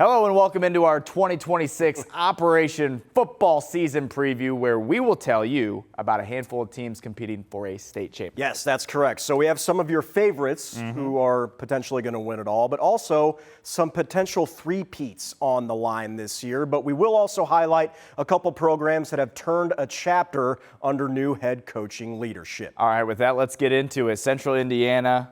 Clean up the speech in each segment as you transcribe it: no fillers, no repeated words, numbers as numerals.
Hello and welcome into our 2026 Operation Football Season Preview, where we will tell you about a handful of teams competing for a state championship. Yes, that's correct. So we have some of your favorites who are potentially going to win it all, but also some potential three-peats on the line this year. But we will also highlight a couple programs that have turned a chapter under new head coaching leadership. All right, with that, let's get into it. Central Indiana,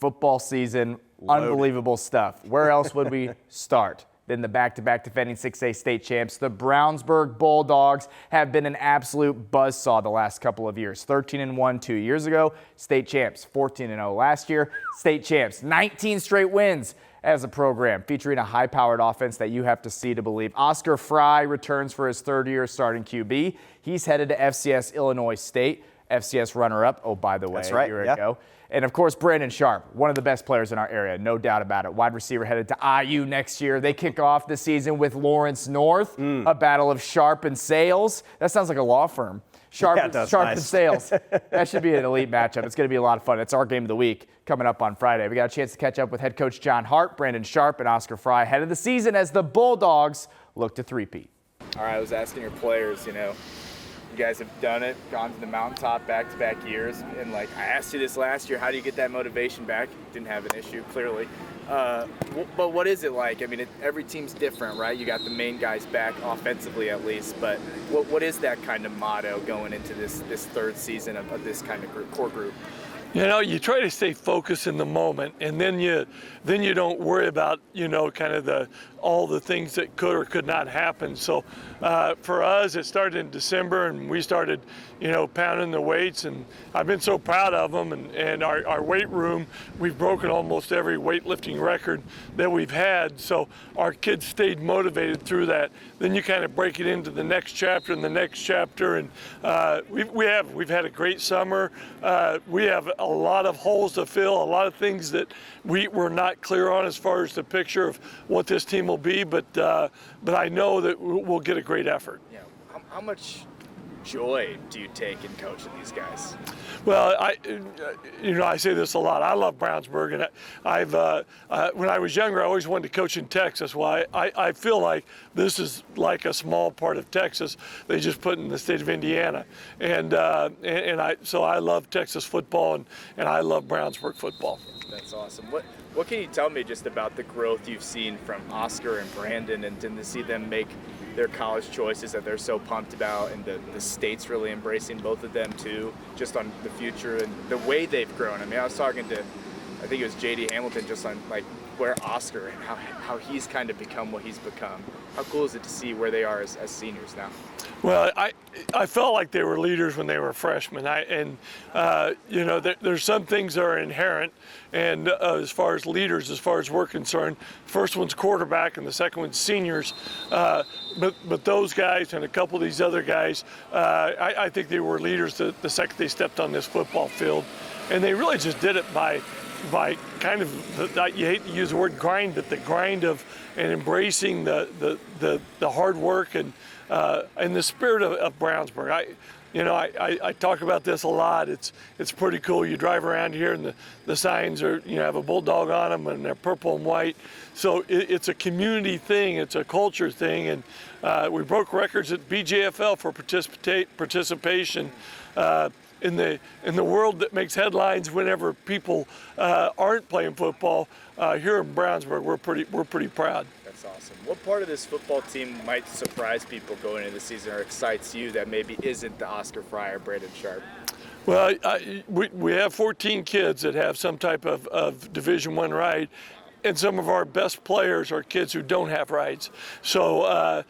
football season. Loaded. Unbelievable stuff. Where else would we start than the back-to-back defending 6A state champs? The Brownsburg Bulldogs have been an absolute buzzsaw the last couple of years. 13-1 2 years ago, state champs. 14-0 last year, state champs. 19 straight wins as a program, featuring a high-powered offense that you have to see to believe. Oscar Fry returns for his third year starting QB. He's headed to FCS Illinois State, FCS runner-up, oh, by the way, That's right. a year ago. And, of course, Brandon Sharp, one of the best players in our area, no doubt about it. Wide receiver headed to IU next year. They kick off the season with Lawrence North, a battle of Sharp and Sales. That sounds like a law firm. Sharp and Sales. That should be an elite matchup. It's going to be a lot of fun. It's our game of the week coming up on Friday. We got a chance to catch up with head coach John Hart, Brandon Sharp, and Oscar Fry ahead of the season as the Bulldogs look to three-peat. All right, I was asking your players, you guys have done it, gone to the mountaintop back-to-back years, and I asked you this last year, how do you get that motivation back? Didn't have an issue, clearly. But what is it like? I mean, every team's different, right? You got the main guys back, offensively at least, but what is that kind of motto going into this third season of this kind of core group? You try to stay focused in the moment, and then you don't worry about, kind of all the things that could or could not happen. So for us, it started in December, and we started, pounding the weights, and I've been so proud of them. And our weight room, we've broken almost every weightlifting record that we've had. So our kids stayed motivated through that. Then you kind of break it into the next chapter and the next chapter, and we've had a great summer. We have a lot of holes to fill, a lot of things that we're not clear on as far as the picture of what this team will be, but I know that we'll get a great effort. Yeah. How much joy do you take in coaching these guys? Well, I say this a lot. I love Brownsburg, and when I was younger, I always wanted to coach in Texas. Well, I feel like this is like a small part of Texas they just put in the state of Indiana, so I love Texas football, and I love Brownsburg football. That's awesome. What can you tell me just about the growth you've seen from Oscar and Brandon, and to see them make their college choices that they're so pumped about, and the state's really embracing both of them too, just on the future and the way they've grown? I mean, I was talking to, I think it was J.D. Hamilton, just on where Oscar and how he's kind of become what he's become. How cool is it to see where they are as seniors now? Well, I felt like they were leaders when they were freshmen. There's some things that are inherent, and as far as leaders, as far as we're concerned, first one's quarterback and the second one's seniors. But those guys and a couple of these other guys, I think they were leaders the second they stepped on this football field, and they really just did it by kind of, you hate to use the word grind, but the grind of and embracing the hard work and the spirit of Brownsburg. I talk about this a lot. It's pretty cool. You drive around here and the signs are, have a bulldog on them and they're purple and white. So it's a community thing. It's a culture thing. And we broke records at BJFL for participation. In the world that makes headlines whenever people aren't playing football, here in Brownsburg, we're pretty proud. That's awesome. What part of this football team might surprise people going into the season or excites you that maybe isn't the Oscar Fry or Brandon Sharp? Well, we have 14 kids that have some type of Division I ride. And some of our best players are kids who don't have rides. So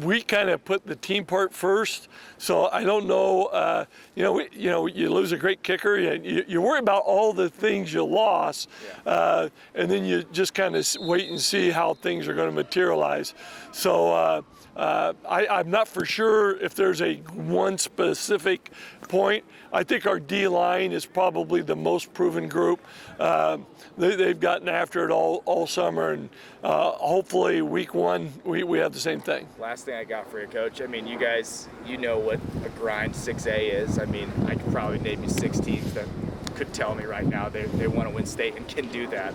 we kind of put the team part first. So I don't know, you lose a great kicker. You worry about all the things you lost, and then you just kind of wait and see how things are going to materialize. So I'm not for sure if there's one specific point. I think our D-line is probably the most proven group. They've gotten after it all summer, and hopefully week one we have the same thing. Last thing I got for you, Coach. I mean, you guys, what a grind 6A is. I mean, I could probably name you 6 teams that could tell me right now they want to win state and can do that.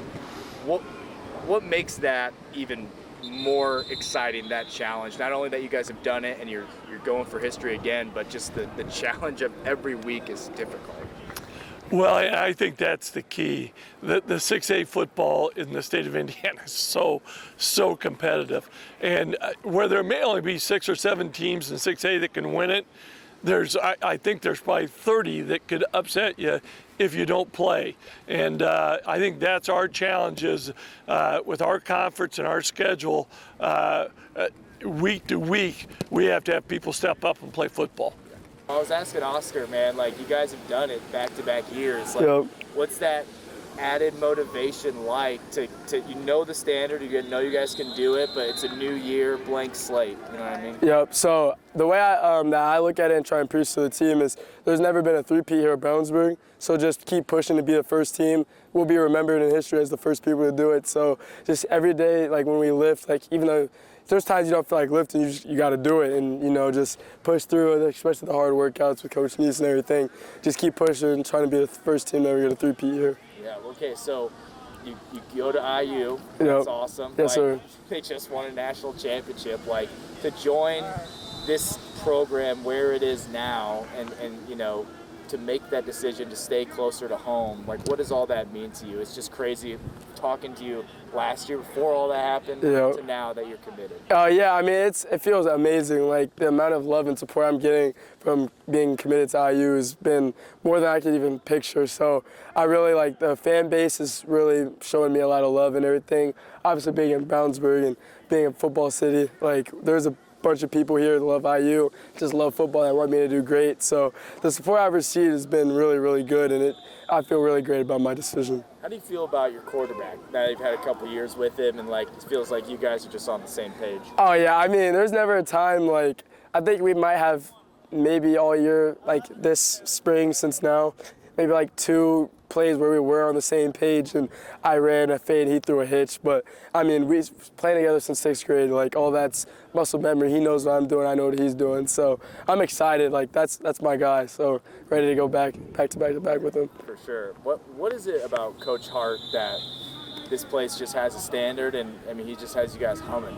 what makes that even more exciting, that challenge? Not only that you guys have done it and you're going for history again, but just the challenge of every week is difficult. Well, I think that's the key. The 6A football in the state of Indiana is so competitive. And where there may only be 6 or 7 teams in 6A that can win it, I think there's probably 30 that could upset you if you don't play. And I think that's our challenge is with our conference and our schedule, week to week, we have to have people step up and play football. I was asking Oscar, man, like you guys have done it back-to-back years. Like, what's that added motivation like to you know the standard, you know you guys can do it, but it's a new year, blank slate, you know what I mean? Yep, so the way that I look at it and try and preach to the team is there's never been a three-peat here at Brownsburg, so just keep pushing to be the first team. We'll be remembered in history as the first people to do it, so just every day, like when we lift, like even though there's times you don't feel like lifting, you got to do it and, you know, just push through it, especially the hard workouts with Coach Neese and everything. Just keep pushing and trying to be the first team to ever get a three-peat here. Yeah, okay, so you go to IU, that's awesome. Yes, sir. They just won a national championship. Like, to join this program where it is now and you know, to make that decision to stay closer to home, like what does all that mean to you? It's just crazy talking to you last year before all that happened to now that you're committed. Yeah, I mean, it feels amazing. Like the amount of love and support I'm getting from being committed to IU has been more than I could even picture. So I really like the fan base is really showing me a lot of love and everything. Obviously being in Brownsburg and being a football city, like there's a bunch of people here that love IU, just love football and want me to do great. So the support I've received has been really, really good, and I feel really great about my decision. How do you feel about your quarterback now you've had a couple years with him and like it feels like you guys are just on the same page? Oh yeah, I mean there's never a time like I think we might have maybe all year like this spring since now, maybe like 2 plays where we were on the same page and I ran a fade, he threw a hitch. But I mean, we playing together since 6th grade, like all that's muscle memory. He knows what I'm doing, I know what he's doing. So I'm excited, like that's my guy. So ready to go back to back with him. For sure. What is it about Coach Hart that this place just has a standard and I mean he just has you guys humming?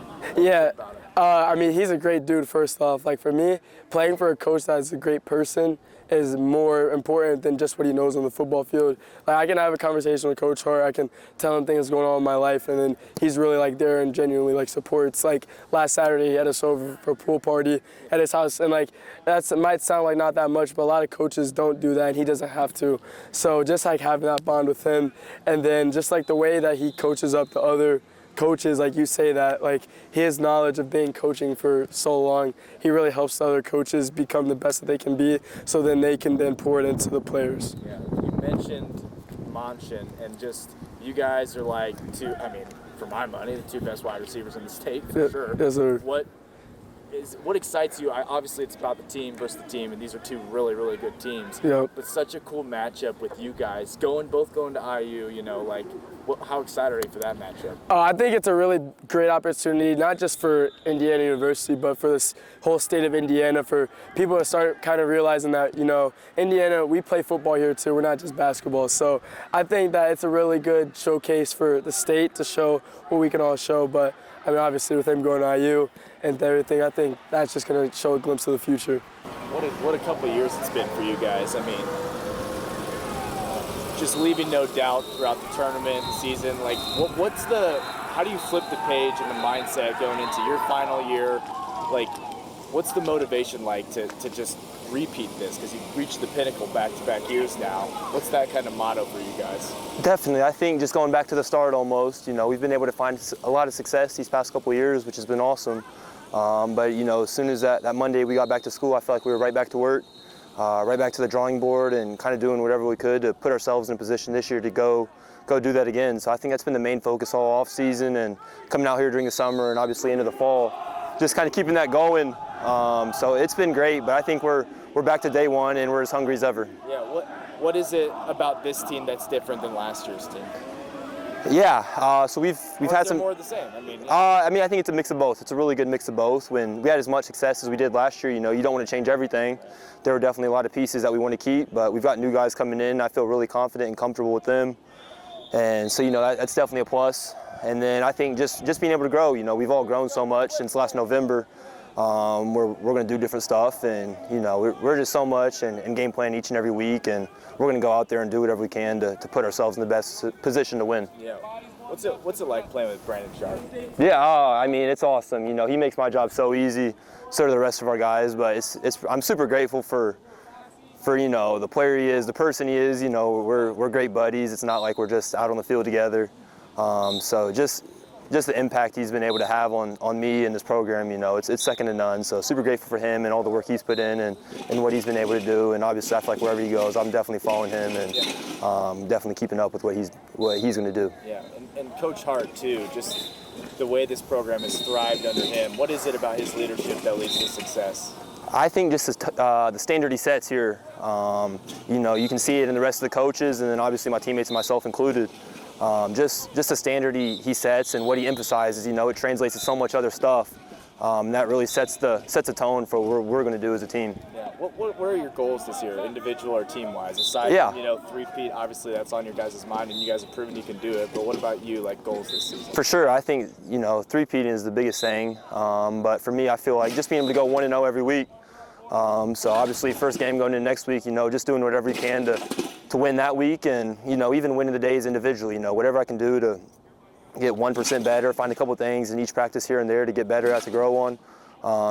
I mean he's a great dude first off. Like for me, playing for a coach that's a great person is more important than just what he knows on the football field. Like I can have a conversation with Coach Hart, I can tell him things going on in my life, and then he's really like there and genuinely like supports. Like last Saturday he had us over for a pool party at his house, and like it might sound like not that much, but a lot of coaches don't do that and he doesn't have to. So just like having that bond with him, and then just like the way that he coaches up the other coaches, like you say that, like his knowledge of being coaching for so long, he really helps the other coaches become the best that they can be, so then they can then pour it into the players. Yeah, you mentioned Manchin, and just you guys are like I mean, for my money, the 2 best wide receivers in the state, for sure. Yes, sir. What excites you? Obviously, it's about the team versus the team, and these are 2 really, really good teams. Yep. But such a cool matchup with you guys both going to IU. You know, like how excited are you for that matchup? I think it's a really great opportunity, not just for Indiana University, but for this whole state of Indiana, for people to start kind of realizing that, you know, Indiana, we play football here too. We're not just basketball. So I think that it's a really good showcase for the state to show what we can all show. But I mean, obviously, with him going to IU and everything, I think that's just going to show a glimpse of the future. What a couple of years it's been for you guys. I mean, just leaving no doubt throughout the tournament, the season. Like, how do you flip the page and the mindset going into your final year? Like, what's the motivation like to just repeat this? Because you've reached the pinnacle back-to-back years now. What's that kind of motto for you guys? Definitely. I think just going back to the start almost, you know, we've been able to find a lot of success these past couple of years, which has been awesome. But, you know, as soon as that Monday we got back to school, I felt like we were right back to work, right back to the drawing board and kind of doing whatever we could to put ourselves in a position this year to go do that again. So I think that's been the main focus all off season and coming out here during the summer and obviously into the fall, just kind of keeping that going. So it's been great, but I think we're back to day one and we're as hungry as ever. Yeah, what is it about this team that's different than last year's team? Yeah, so we've had some more of the same. I mean, I think it's a mix of both. It's a really good mix of both. When we had as much success as we did last year, you know, you don't want to change everything. There were definitely a lot of pieces that we want to keep, but we've got new guys coming in. I feel really confident and comfortable with them. And so, you know, that's definitely a plus. And then I think just being able to grow. You know, we've all grown so much since last November. We're going to do different stuff, and you know, we're just so much and game plan each and every week, and we're going to go out there and do whatever we can to put ourselves in the best position to win. Yeah. What's it like playing with Brandon Sharp? Yeah, I mean, it's awesome. You know, he makes my job so easy. So do the rest of our guys. But I'm super grateful for you know, the player he is, the person he is. You know, we're great buddies. It's not like we're just out on the field together. So just the impact he's been able to have on me and this program, you know, it's second to none. So super grateful for him and all the work he's put in and what he's been able to do. And obviously, I feel like wherever he goes, I'm definitely following him and definitely keeping up with what he's going to do. Yeah, and Coach Hart too. Just the way this program has thrived under him. What is it about his leadership that leads to success? I think just the standard he sets here. You know, you can see it in the rest of the coaches, and then obviously my teammates and myself included. Just the standard he sets and what he emphasizes, you know, it translates to so much other stuff. That really sets a tone for what we're going to do as a team. Yeah. What are your goals this year, individual or team-wise? Aside from, you know, three-peat, obviously that's on your guys' mind, and you guys have proven you can do it. But what about you, like goals this season? For sure, I think, you know, three-peating is the biggest thing. But for me, I feel like just being able to go 1-0 every week. So obviously, first game going into next week, you know, just doing whatever you can to win that week, and you know, even winning the days individually. You know, whatever I can do to get 1% better, find a couple things in each practice here and there to get better at, to grow on.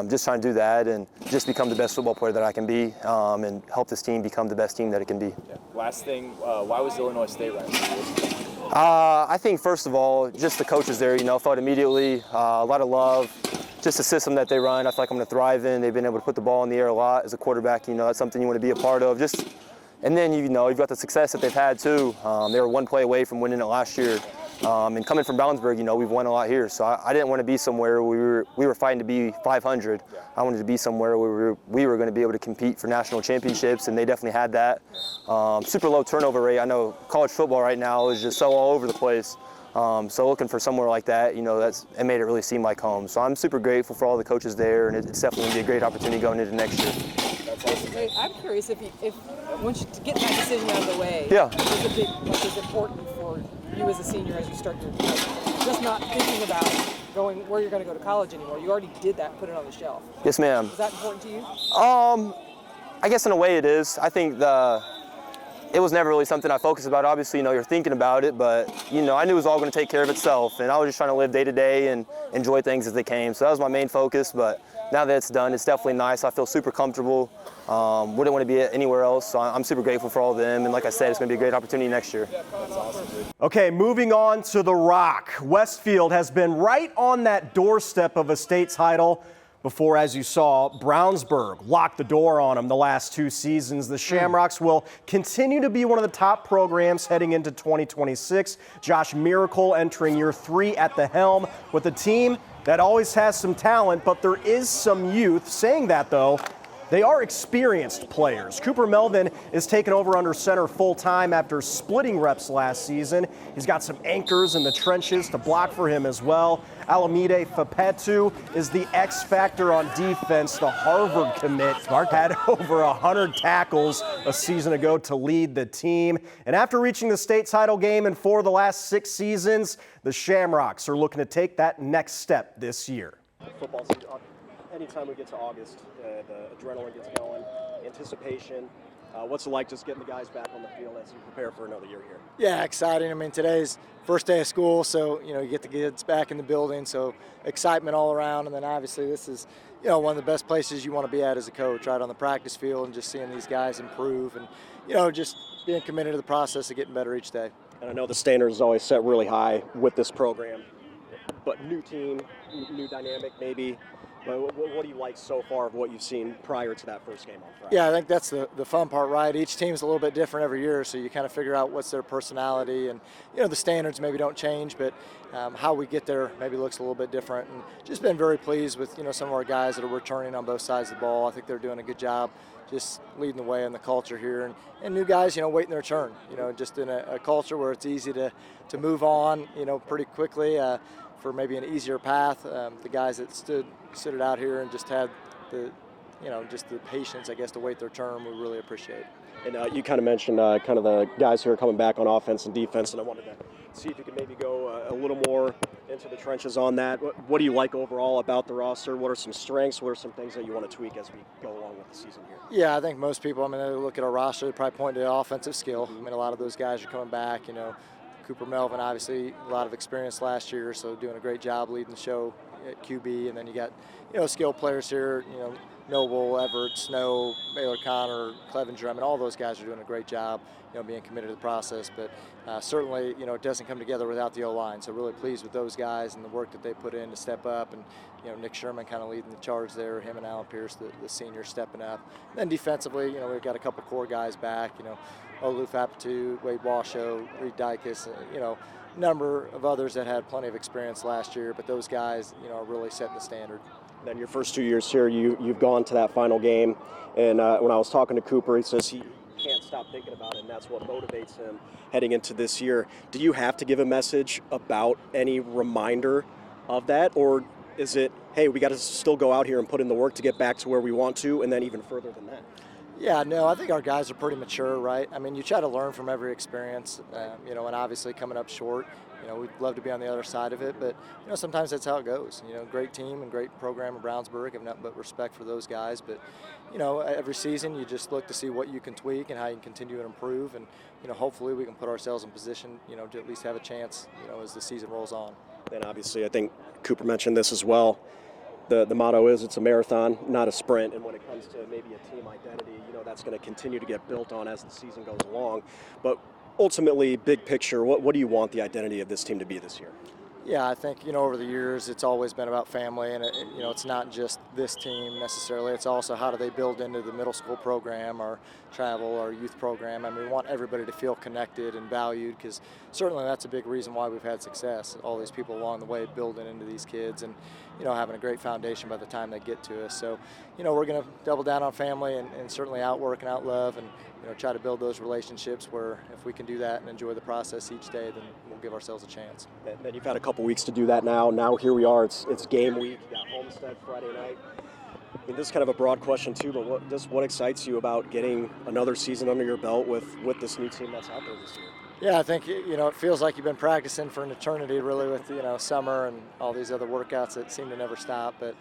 Just trying to do that and just become the best football player that I can be, and help this team become the best team that it can be. Yeah. Last thing, why was Illinois State right for you? I think first of all, just the coaches there, you know, felt immediately a lot of love. Just the system that they run, I feel like I'm going to thrive in. They've been able to put the ball in the air a lot as a quarterback. You know, that's something you want to be a part of. And then, you know, you've got the success that they've had too. They were one play away from winning it last year. And coming from Brownsburg, you know, we've won a lot here. So I didn't want to be somewhere where we were fighting to be 500. I wanted to be somewhere where we were going to be able to compete for national championships, and they definitely had that. Super low turnover rate. I know college football right now is just so all over the place. So looking for somewhere like that, you know, it made it really seem like home. So I'm super grateful for all the coaches there, and it's definitely going to be a great opportunity going into next year. Hey, I'm curious if once you get that decision out of the way, is important for you as a senior as you start your just not thinking about going where you're going to go to college anymore. You already did that, put it on the shelf. Yes, ma'am. Is that important to you? I guess in a way it is. I think it was never really something I focused about. Obviously, you know, you're thinking about it, but, you know, I knew it was all going to take care of itself, and I was just trying to live day to day and enjoy things as they came. So that was my main focus, but now that it's done, it's definitely nice. I feel super comfortable. Wouldn't want to be anywhere else, so I'm super grateful for all of them, and like I said, it's going to be a great opportunity next year. That's awesome, dude. Okay, moving on to the Rock. Westfield has been right on that doorstep of a state title before, as you saw, Brownsburg locked the door on them the last 2 seasons. The Shamrocks will continue to be one of the top programs heading into 2026. Josh Miracle entering year 3 at the helm with a team that always has some talent, but there is some youth. Saying that, though, they are experienced players. Cooper Melvin is taking over under center full-time after splitting reps last season. He's got some anchors in the trenches to block for him as well. Alamide Fapetu is the X factor on defense. The Harvard commit had over 100 tackles a season ago to lead the team. And after reaching the state title game in 4 of the last 6 seasons, the Shamrocks are looking to take that next step this year. Football season. Anytime we get to August, the adrenaline gets going, anticipation. What's it like just getting the guys back on the field as you prepare for another year here? Yeah, exciting. I mean, today's first day of school, so, you know, you get the kids back in the building, so excitement all around. And then obviously this is, you know, one of the best places you want to be at as a coach, right on the practice field, and just seeing these guys improve and, you know, just being committed to the process of getting better each day. And I know the standard is always set really high with this program, but new team, new dynamic maybe. What do you like so far of what you've seen prior to that first game on Friday? Yeah, I think that's the fun part, right? Each team's a little bit different every year, so you kind of figure out what's their personality, and, you know, the standards maybe don't change, but how we get there maybe looks a little bit different. And just been very pleased with, you know, some of our guys that are returning on both sides of the ball. I think they're doing a good job just leading the way in the culture here, and new guys, you know, waiting their turn, you know, just in a culture where it's easy to move on, you know, pretty quickly. For maybe an easier path, the guys that stood it out here and just had the, you know, just the patience, I guess, to wait their turn, we really appreciate. And you kind of mentioned kind of the guys who are coming back on offense and defense, and I wanted to see if you can maybe go a little more into the trenches on that. What do you like overall about the roster? What are some strengths? What are some things that you want to tweak as we go along with the season here? Yeah, I think most people, they look at our roster, they probably point to the offensive skill. A lot of those guys are coming back. Cooper Melvin, obviously, a lot of experience last year, so doing a great job leading the show at QB. And then you got, skilled players here, Noble, Everett, Snow, Baylor Connor, Clevenger. All those guys are doing a great job, being committed to the process. But certainly, it doesn't come together without the O-line. So really pleased with those guys and the work that they put in to step up. And, Nick Sherman kind of leading the charge there, him and Alan Pierce, the seniors, stepping up. And then defensively, we've got a couple core guys back, Olu Fapatu, Wade Washoe, Reed Dykus, number of others that had plenty of experience last year. But those guys, are really setting the standard. Then your first 2 years here, you've gone to that final game, and when I was talking to Cooper, he says he can't stop thinking about it, and that's what motivates him heading into this year. Do you have to give a message about any reminder of that, or is it, hey, we got to still go out here and put in the work to get back to where we want to, and then even further than that? Yeah, no, I think our guys are pretty mature, right? You try to learn from every experience, and obviously coming up short, we'd love to be on the other side of it, but, sometimes that's how it goes. Great team and great program in Brownsburg, have nothing but respect for those guys, but, every season you just look to see what you can tweak and how you can continue to improve, and, hopefully we can put ourselves in position, to at least have a chance, as the season rolls on. And obviously, I think Cooper mentioned this as well. The motto is it's a marathon, not a sprint, and when it comes to maybe a team identity, that's going to continue to get built on as the season goes along. But ultimately, big picture, what do you want the identity of this team to be this year? Yeah, I think, over the years, it's always been about family, and, it's not just this team necessarily. It's also how do they build into the middle school program, our travel, our youth program. We want everybody to feel connected and valued, because certainly that's a big reason why we've had success. All these people along the way building into these kids and, having a great foundation by the time they get to us. So, we're going to double down on family and certainly outwork and outlove and, try to build those relationships where if we can do that and enjoy the process each day, then we'll give ourselves a chance. And then you've had a couple weeks to do that now. Now here we are. It's game week. You got Homestead Friday night. This is kind of a broad question too, but what excites you about getting another season under your belt with this new team that's out there this year? Yeah, I think, it feels like you've been practicing for an eternity really with, summer and all these other workouts that seem to never stop. But,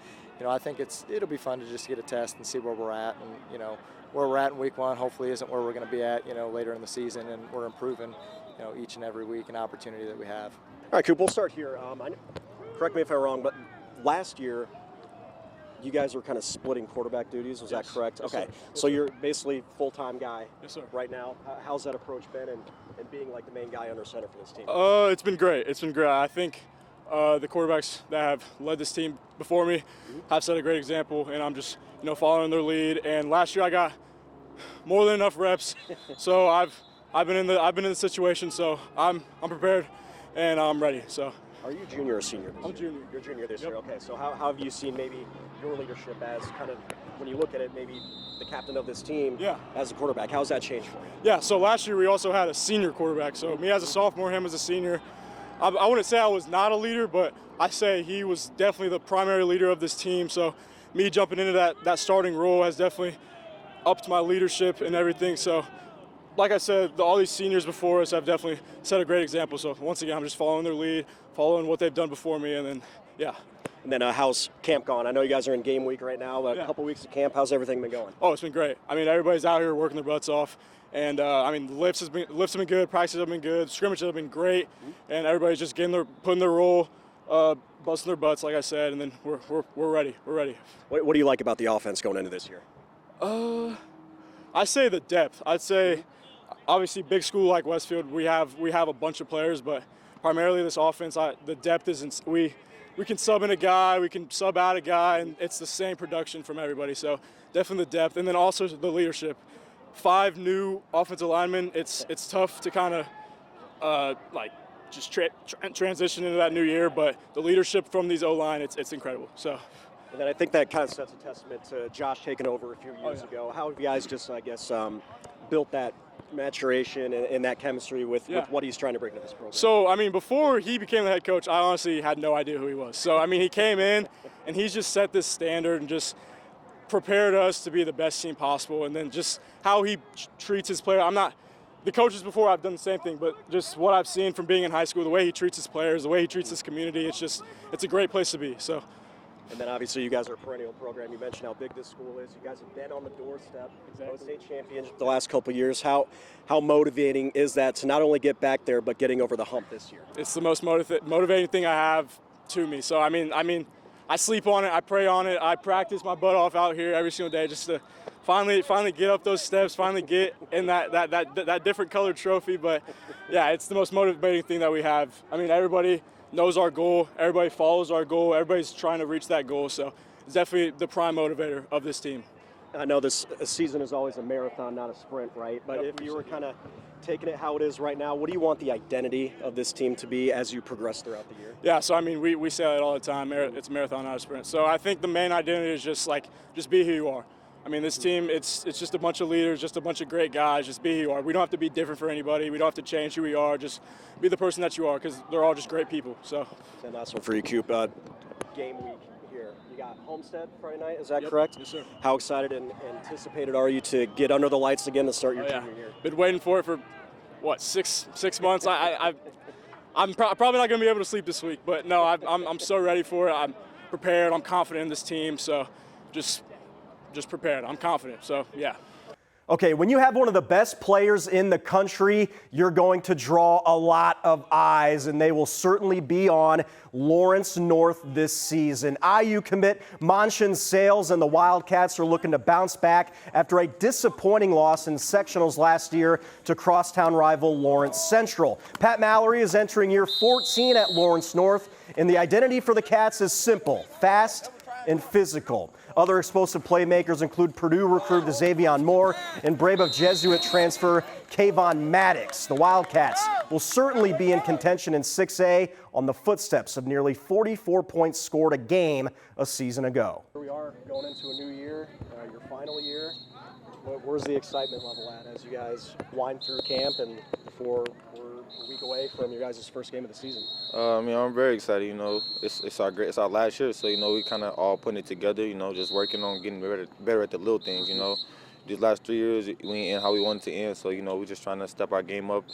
I think it'll be fun to just get a test and see where we're at. And, where we're at in week one hopefully isn't where we're going to be at, later in the season. And we're improving, each and every week an opportunity that we have. All right, Coop, we'll start here. Correct me if I'm wrong, but last year, you guys were kind of splitting quarterback duties. Was that correct? Yes, okay. sir. So you're basically full-time guy right now. How's that approach been and being like the main guy under center for this team? It's been great. I think the quarterbacks that have led this team before me have set a great example, and I'm just following their lead. And last year I got more than enough reps, so I've been in the situation, so I'm prepared and I'm ready. So. Are you junior or senior? I'm junior. You're junior this year. Okay. So how have you seen maybe your leadership as kind of, when you look at it, maybe the captain of this team as a quarterback? How's that changed for you? Yeah. So last year we also had a senior quarterback. So me as a sophomore, him as a senior. I wouldn't say I was not a leader, but I say he was definitely the primary leader of this team. So me jumping into that starting role has definitely upped my leadership and everything. So like I said, all these seniors before us have definitely set a great example. So once again, I'm just following their lead, following what they've done before me, and then, yeah. And then how's camp gone? I know you guys are in game week right now, but a couple weeks of camp. How's everything been going? Oh, it's been great. Everybody's out here working their butts off. And, lifts have been good, practices have been good, scrimmages have been great, and everybody's just putting their role, busting their butts, like I said, and then we're ready. We're ready. What do you like about the offense going into this year? I say the depth. I'd say, obviously, big school like Westfield, we have a bunch of players, but primarily this offense, the depth isn't. We can sub in a guy, we can sub out a guy, and it's the same production from everybody. So definitely the depth, and then also the leadership. 5 new offensive linemen. It's tough to kind of just transition into that new year, but the leadership from these O-line, it's incredible. So. And then I think that kind of sets a testament to Josh taking over a few years ago. How have you guys just, I guess, built that maturation and that chemistry with what he's trying to bring to this program? So, before he became the head coach, I honestly had no idea who he was. So, he came in, and he's just set this standard and just prepared us to be the best team possible. And then just how he treats his player. the coaches before, I've done the same thing, but just what I've seen from being in high school, the way he treats his players, the way he treats his community, it's a great place to be. So. And then obviously you guys are a perennial program. You mentioned how big this school is. You guys have been on the doorstep, state championship the last couple of years. How motivating is that to not only get back there, but getting over the hump this year? It's the most motivating thing I have to me. So I mean, I sleep on it, I pray on it, I practice my butt off out here every single day just to finally get up those steps, finally get in that different colored trophy. But yeah, it's the most motivating thing that we have. I mean, everybody knows our goal, everybody follows our goal, everybody's trying to reach that goal. So it's definitely the prime motivator of this team. I know this season is always a marathon, not a sprint, right? But if you were kind of taking it how it is right now, what do you want the identity of this team to be as you progress throughout the year? Yeah, so I mean, we say that all the time. It's a marathon, not a sprint. So I think the main identity is just be who you are. I mean, this team, it's just a bunch of leaders, just a bunch of great guys. Just be who you are. We don't have to be different for anybody. We don't have to change who we are. Just be the person that you are, because they're all just great people. So. And last one for you, Coop. Game week here. You got Homestead Friday night. Is that correct? Yes, sir. How excited and anticipated are you to get under the lights again to start your junior year? Been waiting for it for what, six months. I'm probably not going to be able to sleep this week, but no, I'm so ready for it. I'm prepared. I'm confident in this team. So just prepared. I'm confident. So, yeah. Okay, when you have one of the best players in the country, you're going to draw a lot of eyes, and they will certainly be on Lawrence North this season. IU commit Manchin Sales and the Wildcats are looking to bounce back after a disappointing loss in sectionals last year to crosstown rival Lawrence Central. Pat Mallory is entering year 14 at Lawrence North, and the identity for the Cats is simple: fast and physical. Other explosive playmakers include Purdue recruit Xavion Moore and Brave of Jesuit transfer Kayvon Maddox. The Wildcats will certainly be in contention in 6A on the footsteps of nearly 44 points scored a game a season ago. Here we are going into a new year, your final year. Where's the excitement level at as you guys wind through camp and before we're a week away from your guys' first game of the season? I mean, I'm very excited. You know, it's our last year, so you know we kind of all putting it together. You know, just working on getting better at the little things. You know, these last 3 years we ain't end how we wanted to end, so you know we're just trying to step our game up,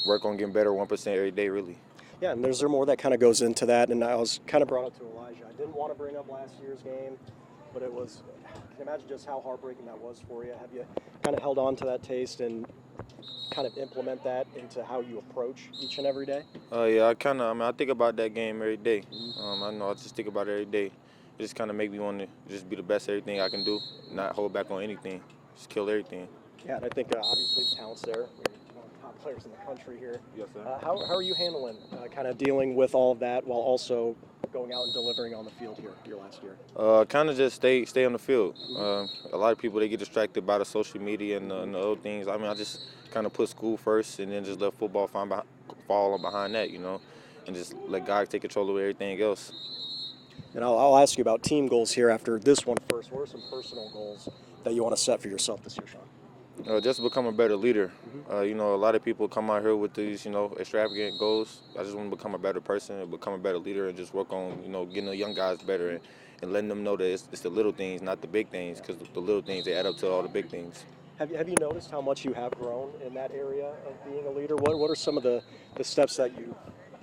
work on getting better 1% every day, really. Yeah, and there's more that kind of goes into that, and I was kind of brought up to Elijah. I didn't want to bring up last year's game, but it was. Can you imagine just how heartbreaking that was for you? Have you kind of held on to that taste and kind of implement that into how you approach each and every day? Yeah, I think about that game every day. I know I just think about it every day. It just kind of make me want to just be the best at everything I can do, not hold back on anything, just kill everything. Yeah, and I think obviously the talent's there. We're one of the top players in the country here. Yes, sir. How are you handling kind of dealing with all of that while also going out and delivering on the field here your last year? Kind of just stay on the field. A lot of people, they get distracted by the social media and the other things. I mean, I just kind of put school first and then just let football fall behind that, you know, and just let God take control of everything else. And I'll ask you about team goals here after this one first. What are some personal goals that you want to set for yourself this year, Sean? Just become a better leader. You know, a lot of people come out here with these, you know, extravagant goals. I just want to become a better person and become a better leader and just work on, you know, getting the young guys better and letting them know that it's the little things, not the big things, because the little things, they add up to all the big things. Have you noticed how much you have grown in that area of being a leader? What are some of the steps that you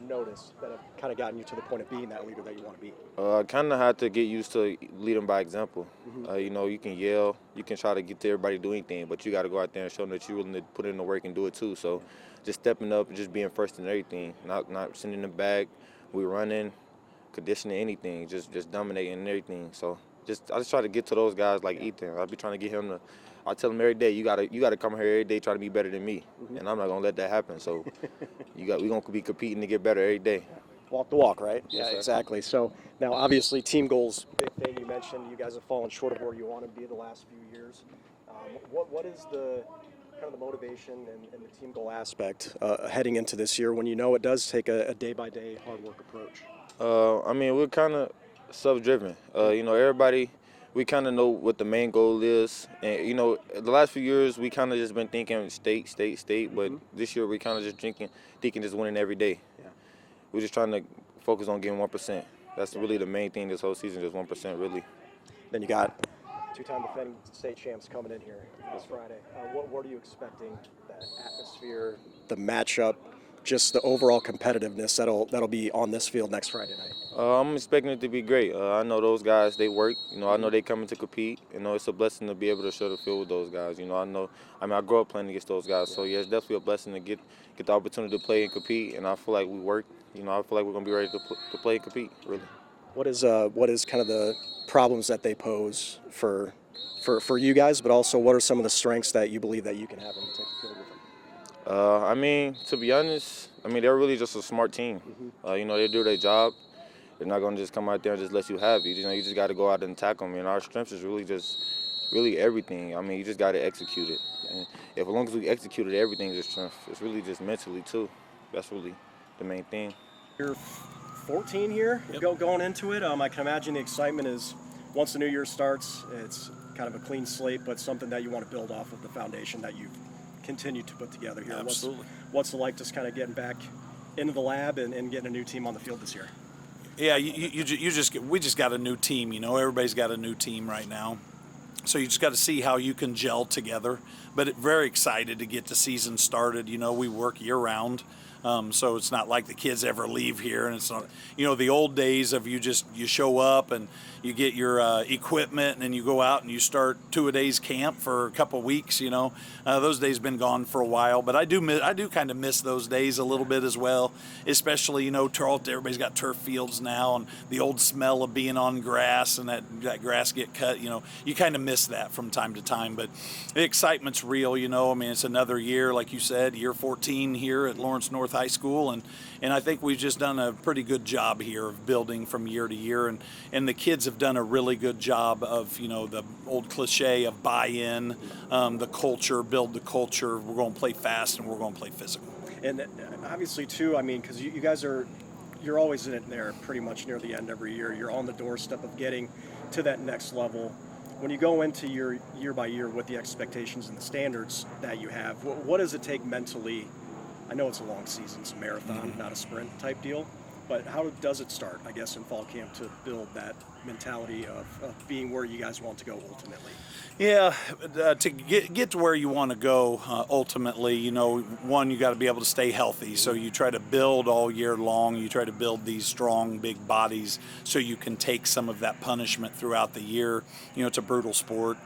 noticed that have kind of gotten you to the point of being that leader that you want to be? I kind of had to get used to leading by example. You know, you can yell, you can try to get to everybody to do anything, but you got to go out there and show them that you're willing to put in the work and do it too. So just stepping up and just being first in everything, not sitting in the back, we running, conditioning, anything, just dominating everything. So I just try to get to those guys like Ethan. I'll be trying to get him to. I tell him every day, you gotta come here every day trying to be better than me, and I'm not gonna let that happen. So we're gonna be competing to get better every day. Walk the walk, right? Yes, yeah, sir. Exactly. So now, obviously, team goals, big thing. You mentioned you guys have fallen short of where you want to be the last few years. What is the kind of the motivation and the team goal aspect heading into this year when you know it does take a day-by-day hard work approach? I mean, we're kind of self-driven. You know, everybody. We kind of know what the main goal is. And, you know, the last few years, we kind of just been thinking state. But this year, we kind of just thinking just winning every day. Yeah. We're just trying to focus on getting 1%. That's really the main thing this whole season, just 1%, really. Then you got two-time defending state champs coming in here this Friday. What are you expecting? That atmosphere, the matchup, just the overall competitiveness that'll be on this field next Friday night. I'm expecting it to be great. I know those guys, they work. I know they coming to compete. It's a blessing to be able to share the field with those guys. I grew up playing against those guys, so yeah, it's definitely a blessing to get the opportunity to play and compete. And I feel like we work. I feel like we're gonna be ready to play and compete. Really. What is kind of the problems that they pose for you guys, but also what are some of the strengths that you believe that you can have when you take the field with them? To be honest, they're really just a smart team. They do their job. They're not going to just come out there and just let you have it. You just got to go out and tackle them. And our strength is really everything. You just got to execute it. And as long as we executed everything is a strength. It's really just mentally too. That's really the main thing. You're 14 here, going into it. I can imagine the excitement is once the new year starts, it's kind of a clean slate, but something that you want to build off of the foundation that you've continued to put together here. Absolutely. What's it like just kind of getting back into the lab and getting a new team on the field this year? Yeah, we just got a new team. Everybody's got a new team right now. So you just got to see how you can gel together. But very excited to get the season started. We work year round. So it's not like the kids ever leave here, and it's not, the old days of you show up and you get your equipment and then you go out and you start 2-a-days camp for a couple weeks. Those days been gone for a while, but I do kind of miss those days a little bit as well. Especially everybody's got turf fields now, and the old smell of being on grass and that grass get cut. You kind of miss that from time to time, but the excitement's real. It's another year, like you said, year 14 here at Lawrence North High School, and I think we've just done a pretty good job here of building from year to year, and the kids have done a really good job of the old cliche of buy-in, the culture, build the culture. We're going to play fast and we're going to play physical. And obviously too, because you guys you're always in it there pretty much near the end every year. You're on the doorstep of getting to that next level. When you go into your year by year with the expectations and the standards that you have, what does it take mentally? I know it's a long season, it's a marathon, not a sprint type deal, but how does it start, I guess, in fall camp to build that mentality of being where you guys want to go ultimately? Yeah, to get to where you want to go ultimately, one, you got to be able to stay healthy. So you try to build all year long. You try to build these strong, big bodies so you can take some of that punishment throughout the year. It's a brutal sport.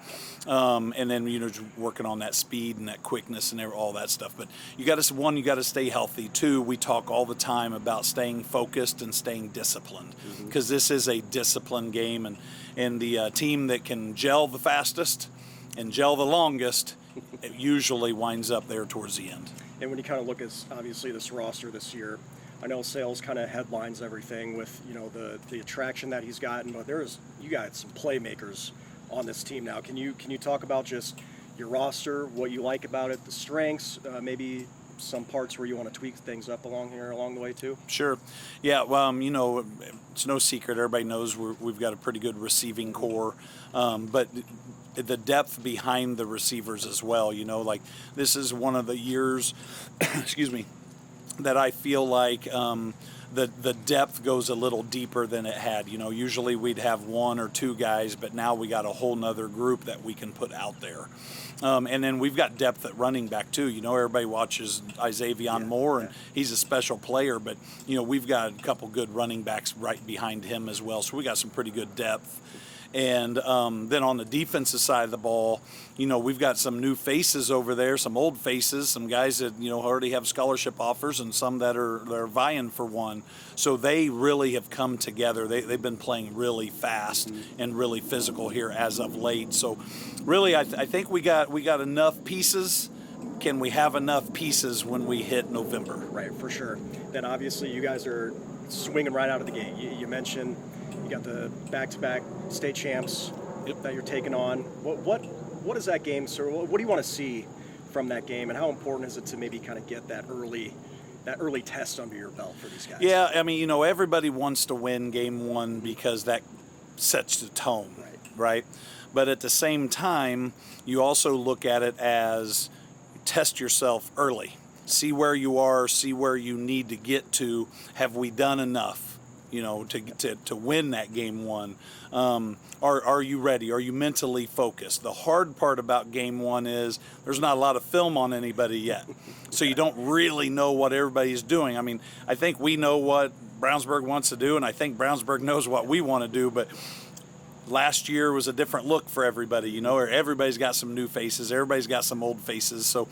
And then, just working on that speed and that quickness and all that stuff. But you got to stay healthy. Two, we talk all the time about staying focused and staying disciplined, because this is a disciplined game, and the team that can gel the fastest and gel the longest it usually winds up there towards the end. And when you kind of look at obviously this roster this year, I know Sales kind of headlines everything with the attraction that he's gotten, but you got some playmakers on this team now. Can you talk about just your roster, what you like about it, the strengths, maybe some parts where you want to tweak things up along the way too? Sure. Yeah, well, it's no secret. Everybody knows we've got a pretty good receiving core, but the depth behind the receivers as well. Like this is one of the years, excuse me, that I feel like the depth goes a little deeper than it had. Usually we'd have one or two guys, but now we got a whole nother group that we can put out there. And then we've got depth at running back too. Everybody watches Isaiah Moore, and he's a special player, but we've got a couple good running backs right behind him as well. So we got some pretty good depth. And then on the defensive side of the ball, we've got some new faces over there, some old faces, some guys that, already have scholarship offers, and some that are vying for one. So they really have come together. They've been playing really fast and really physical here as of late. So really, I think we got enough pieces. Can we have enough pieces when we hit November? Right, for sure. Then obviously you guys are swinging right out of the gate. You mentioned you got the back-to-back state champs that you're taking on. What is that game, sir? What do you want to see from that game, and how important is it to maybe kind of get that early test under your belt for these guys? Yeah, everybody wants to win game one because that sets the tone, right? But at the same time, you also look at it as test yourself early. See where you are, see where you need to get to. Have we done enough? to win that game one. Are you ready? Are you mentally focused? The hard part about game one is there's not a lot of film on anybody yet. So you don't really know what everybody's doing. I mean, I think we know what Brownsburg wants to do, and I think Brownsburg knows what we want to do, but last year was a different look for everybody, everybody's got some new faces, everybody's got some old faces. So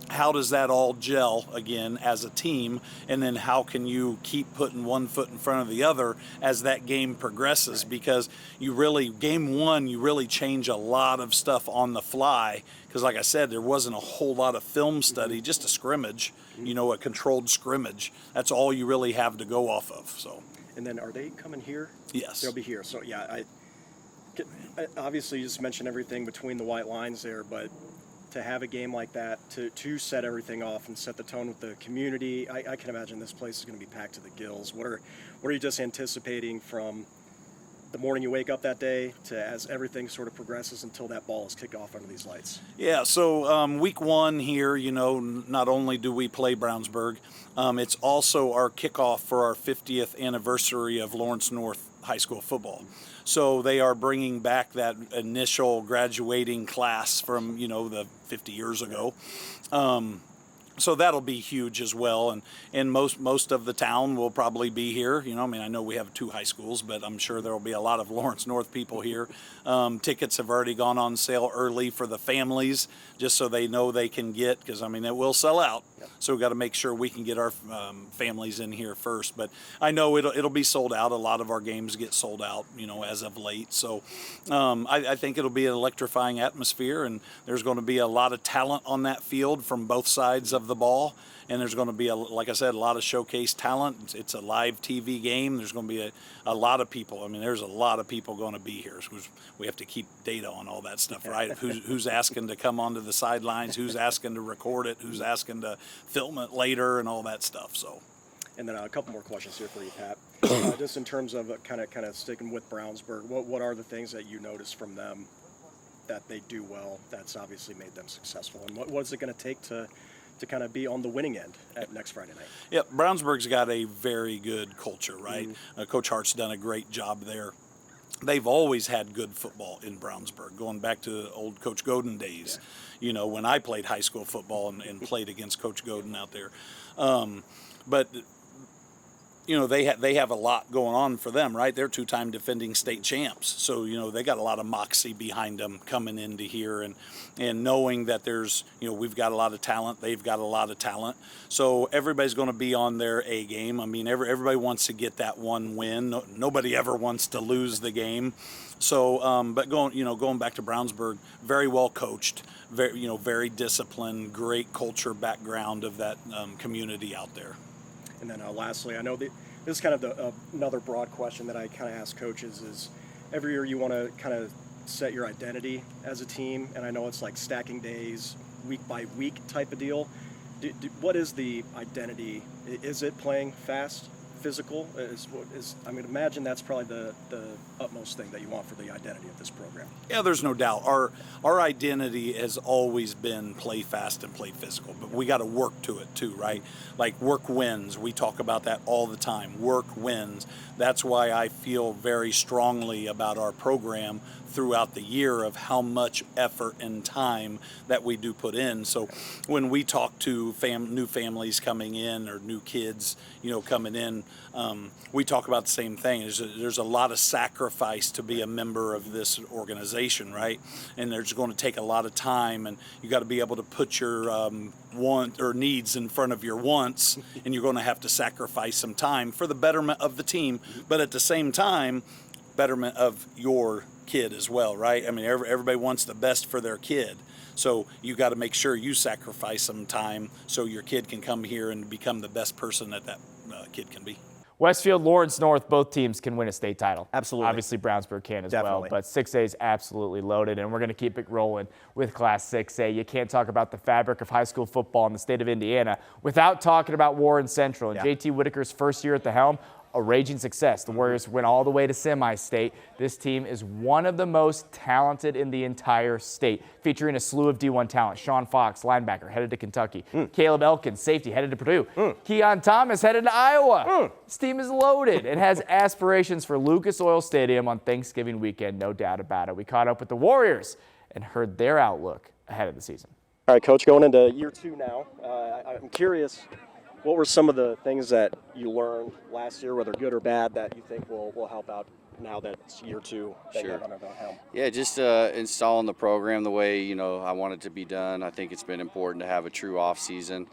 how does that all gel again as a team? And then how can you keep putting one foot in front of the other as that game progresses? Because game one, you really change a lot of stuff on the fly. Because like I said, there wasn't a whole lot of film study, just a scrimmage, a controlled scrimmage. That's all you really have to go off of. So. And then are they coming here? Yes. They'll be here. So yeah, obviously you just mentioned everything between the white lines there, but to have a game like that, to set everything off and set the tone with the community, I can imagine this place is going to be packed to the gills. What are you just anticipating from the morning you wake up that day to as everything sort of progresses until that ball is kicked off under these lights? Yeah, so week one here, not only do we play Brownsburg, it's also our kickoff for our 50th anniversary of Lawrence North High School football. So they are bringing back that initial graduating class from, the 50 years ago. So that'll be huge as well, and most of the town will probably be here. I know we have 2 high schools, but I'm sure there will be a lot of Lawrence North people here. Tickets have already gone on sale early for the families, just so they know they can get, because it will sell out. Yep. So we've got to make sure we can get our families in here first. But I know it'll be sold out. A lot of our games get sold out, as of late. So I think it'll be an electrifying atmosphere, and there's going to be a lot of talent on that field from both sides of the ball, and there's going to be, like I said, a lot of showcase talent. It's a live TV game. There's going to be a lot of people. There's a lot of people going to be here. So we have to keep data on all that stuff, right? Who's asking to come onto the sidelines, who's asking to record it, who's asking to film it later, and all that stuff. So. And then a couple more questions here for you, Pat. Just in terms of kind of sticking with Brownsburg, what are the things that you notice from them that they do well that's obviously made them successful, and what's it going to take to kind of be on the winning end at next Friday night? Yep, Brownsburg's got a very good culture, right? Mm-hmm. Coach Hart's done a great job there. They've always had good football in Brownsburg, going back to the old Coach Godin days, when I played high school football and played against Coach Godin out there. But they have a lot going on for them, right? They're 2-time defending state champs. So, they got a lot of moxie behind them coming into here and knowing that there's, we've got a lot of talent, they've got a lot of talent. So everybody's going to be on their A game. Everybody wants to get that one win. Nobody ever wants to lose the game. So, but going back to Brownsburg, very well coached, very disciplined, great culture background of that community out there. And then lastly, I know this is kind of another broad question that I kind of ask coaches is every year you want to kind of set your identity as a team, and I know it's like stacking days, week by week type of deal. What is the identity? Is it playing fast, physical? Imagine that's probably the utmost thing that you want for the identity of this program. Yeah, there's no doubt. Our identity has always been play fast and play physical, but we got to work to it too, right? Like work wins. We talk about that all the time. Work wins. That's why I feel very strongly about our program throughout the year of how much effort and time that we do put in. So when we talk to new families coming in or new kids, coming in, we talk about the same thing. There's a lot of sacrifice to be a member of this organization, right? And there's going to take a lot of time, and you got to be able to put your want or needs in front of your wants, and you're going to have to sacrifice some time for the betterment of the team, but at the same time, betterment of your kid as well, right? Everybody wants the best for their kid. So you got to make sure you sacrifice some time so your kid can come here and become the best person that kid can be. Westfield, Lawrence North, both teams can win a state title. Absolutely. Obviously, Brownsburg can as Definitely. well, but 6A is absolutely loaded, and we're going to keep it rolling with Class 6A. You can't talk about the fabric of high school football in the state of Indiana without talking about Warren Central. And JT Whitaker's first year at the helm, a raging success. The Warriors went all the way to semi-state. This team is one of the most talented in the entire state, featuring a slew of D1 talent. Sean Fox, linebacker, headed to Kentucky. Caleb Elkins, safety, headed to Purdue. Keon Thomas, headed to Iowa. This team is loaded and has aspirations for Lucas Oil Stadium on Thanksgiving weekend, no doubt about it. We caught up with the Warriors and heard their outlook ahead of the season. All right, Coach, going into year 2 now, I'm curious, what were some of the things that you learned last year, whether good or bad, that you think will help out now that it's year 2 that you're under the helm? Yeah, just installing the program the way, I want it to be done. I think it's been important to have a true off season.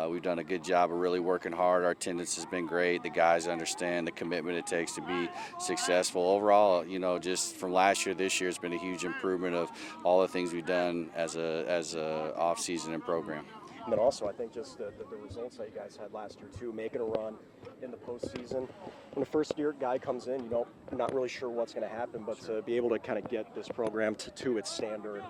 We've done a good job of really working hard. Our attendance has been great. The guys understand the commitment it takes to be successful. Overall, just from last year, this year has been a huge improvement of all the things we've done as a off season and program. And then also, I think just the results that you guys had last year too, making a run in the postseason. When a first-year guy comes in, you're not really sure what's going to happen, but to be able to kind of get this program to its standard,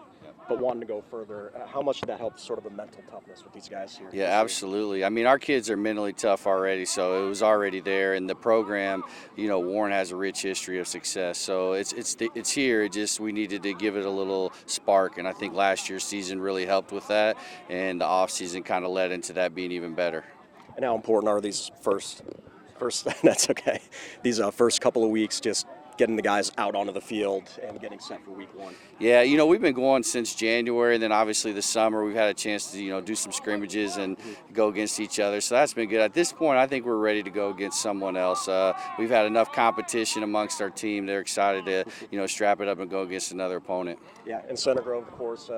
but wanting to go further, how much did that help sort of the mental toughness with these guys here? Yeah, absolutely. I mean, our kids are mentally tough already, so it was already there. And the program, Warren has a rich history of success, so it's here. We needed to give it a little spark, and I think last year's season really helped with that, and the off season kind of led into that being even better. And how important are these first that's okay. These first couple of weeks, just getting the guys out onto the field and getting set for week 1? Yeah, we've been going since January, and then obviously this summer we've had a chance to, do some scrimmages and go against each other. So that's been good. At this point, I think we're ready to go against someone else. We've had enough competition amongst our team. They're excited to, strap it up and go against another opponent. Yeah, and Center Grove, of course,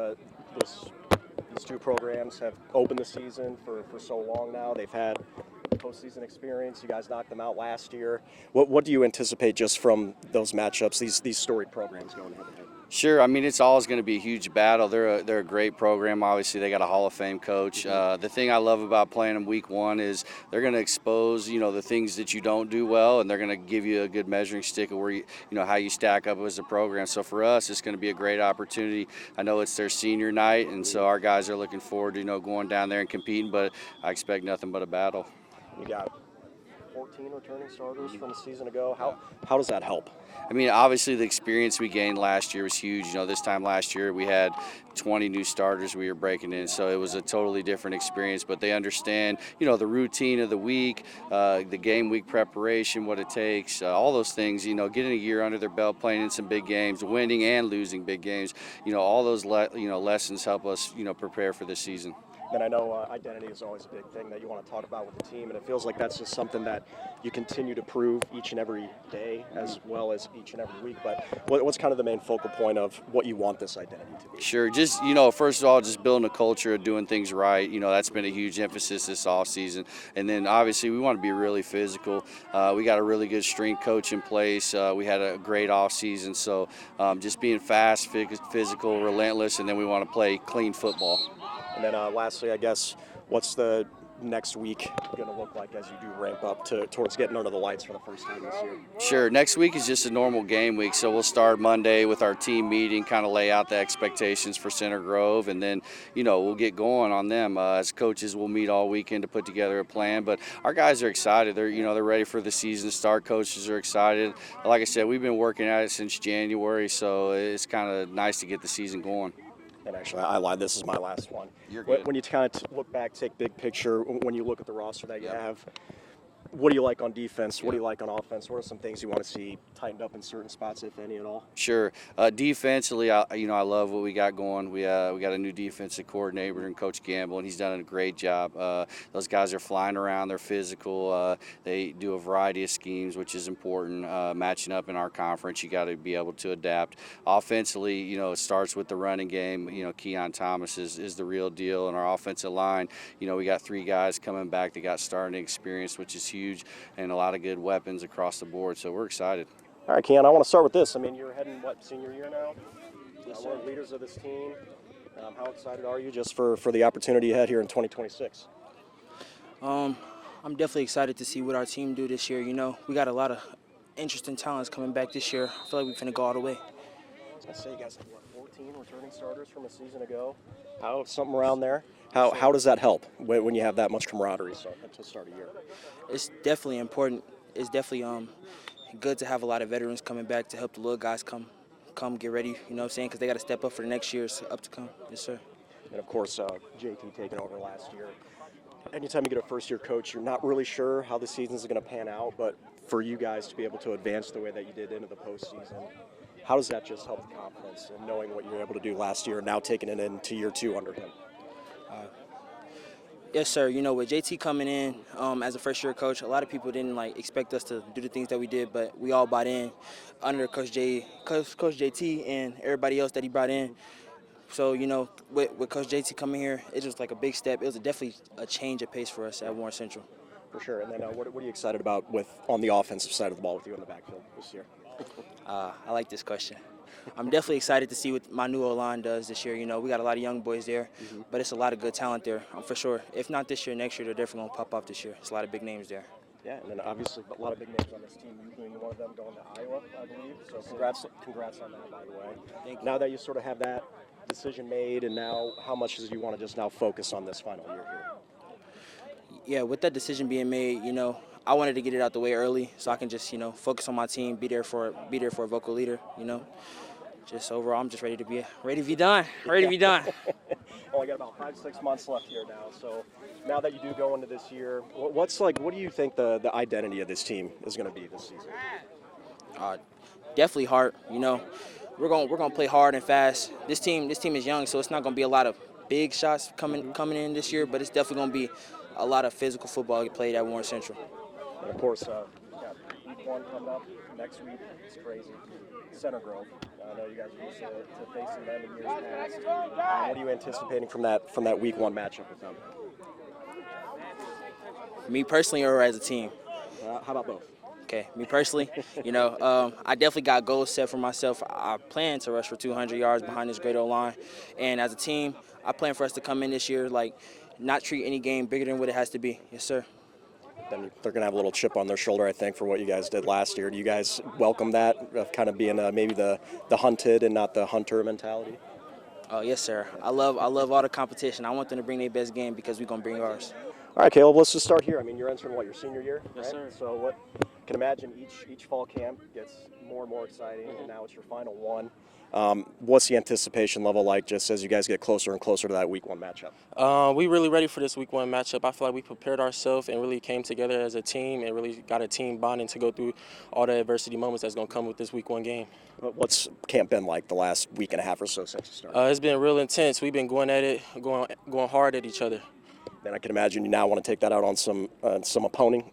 these 2 programs have opened the season for so long now. They've had postseason experience. You guys knocked them out last year. What do you anticipate just from those matchups, these storied programs going head to head? Sure. I mean, it's always going to be a huge battle. They're a great program. Obviously, they got a Hall of Fame coach. The thing I love about playing them week 1 is they're going to expose, the things that you don't do well, and they're going to give you a good measuring stick of where how you stack up as a program. So for us, it's going to be a great opportunity. I know it's their senior night, and so our guys are looking forward to, going down there and competing, but I expect nothing but a battle. You got 14 returning starters from a season ago. How does that help? I mean, obviously the experience we gained last year was huge. This time last year we had 20 new starters we were breaking in, so it was a totally different experience. But they understand, the routine of the week, the game week preparation, what it takes, all those things. Getting a year under their belt, playing in some big games, winning and losing big games. All those lessons help us, prepare for this season. And I know identity is always a big thing that you want to talk about with the team, and it feels like that's just something that you continue to prove each and every day as well as each and every week. But what's kind of the main focal point of what you want this identity to be? Sure. Just, first of all, just building a culture of doing things right. That's been a huge emphasis this offseason. And then, obviously, we want to be really physical. We got a really good strength coach in place. We had a great offseason. So just being fast, physical, relentless, and then we want to play clean football. And then lastly, I guess, what's the next week going to look like as you do ramp up towards getting under the lights for the first time this year? Sure. Next week is just a normal game week, so we'll start Monday with our team meeting, kind of lay out the expectations for Center Grove, and then, we'll get going on them. As coaches, we'll meet all weekend to put together a plan, but our guys are excited. They're ready for the season to start. Coaches are excited. Like I said, we've been working at it since January, so it's kind of nice to get the season going. And actually, I lied. This is my last one. You're good. When you kind of look back, take big picture, when you look at the roster that you have, what do you like on defense? What do you like on offense? What are some things you want to see tightened up in certain spots, if any at all? Sure. Defensively, I love what we got going. We got a new defensive coordinator in Coach Gamble, and he's done a great job. Those guys are flying around. They're physical. They do a variety of schemes, which is important. Matching up in our conference, you got to be able to adapt. Offensively, it starts with the running game. Keon Thomas is the real deal. And our offensive line, we got 3 guys coming back that got starting experience, which is huge, and a lot of good weapons across the board. So we're excited. All right, Keon, I want to start with this. I mean, you're heading, senior year now? One of the leaders of this team. How excited are you just for the opportunity ahead here in 2026? I'm definitely excited to see what our team do this year. We got a lot of interesting talents coming back this year. I feel like we're finna go all the way. I was going to say, you guys have, 14 returning starters from a season ago? Something around there? How does that help when you have that much camaraderie to start a year? It's definitely important. it's definitely good to have a lot of veterans coming back to help the little guys come get ready. You know what I'm saying? Because they got to step up for the next year's up to come. Yes, sir. And of course, JT taking over last year. Anytime you get a first-year coach, you're not really sure how the season's going to pan out, but for you guys to be able to advance the way that you did into the postseason, how does that just help the confidence in knowing what you were able to do last year and now taking it into year 2 under him? Yes, sir. You know, with JT coming in as a first-year coach, a lot of people didn't expect us to do the things that we did, but we all bought in under Coach JT and everybody else that he brought in. So, you know, with Coach JT coming here, it was like a big step. It was definitely a change of pace for us at Warren Central. For sure. And then what are you excited about on the offensive side of the ball with you in the backfield this year? I like this question. I'm definitely excited to see what my new O-line does this year. You know, we got a lot of young boys there, but it's a lot of good talent there, for sure. If not this year, next year, they're definitely going to pop off this year. It's a lot of big names there. Yeah, and then obviously a lot of big names on this team. You being one of them going to Iowa, I believe. So congrats on that, by the way. Thank you. Now that you sort of have that decision made, and now how much do you want to just now focus on this final year here? Yeah, with that decision being made, you know, I wanted to get it out the way early so I can just, you know, focus on my team, be there for a vocal leader, you know. Just overall, I'm just ready to be done. Ready to be done. Only got about 5-6 months left here now. So now that you do go into this year, what do you think the identity of this team is going to be this season? Definitely hard. You know, we're gonna play hard and fast. This team is young, so it's not gonna be a lot of big shots coming in this year, but it's definitely gonna be a lot of physical football played at Warren Central. And of course, week 1 coming up next week. It's crazy. Center Grove. I know you guys are used to facing them in years past. What are you anticipating from that week 1 matchup with them? Me personally, or as a team? How about both? Okay, me personally, you know, I definitely got goals set for myself. I plan to rush for 200 yards behind this great O-line. And as a team, I plan for us to come in this year, not treat any game bigger than what it has to be. Yes, sir. Then they're going to have a little chip on their shoulder, I think, for what you guys did last year. Do you guys welcome that, of kind of being maybe the hunted and not the hunter mentality? Oh, yes, sir. I love all the competition. I want them to bring their best game because we're going to bring ours. All right, Caleb, let's just start here. I mean, you're entering, your senior year? Yes, right? sir. So what can imagine each fall camp gets more and more exciting, and now it's your final one. What's the anticipation level like just as you guys get closer and closer to that week 1 matchup? We really ready for this week 1 matchup. I feel like we prepared ourselves and really came together as a team and really got a team bonding to go through all the adversity moments that's going to come with this week 1 game. What's camp been like the last week and a half or so since you started? It's been real intense. We've been going at it, going hard at each other. Then I can imagine you now want to take that out on some opponent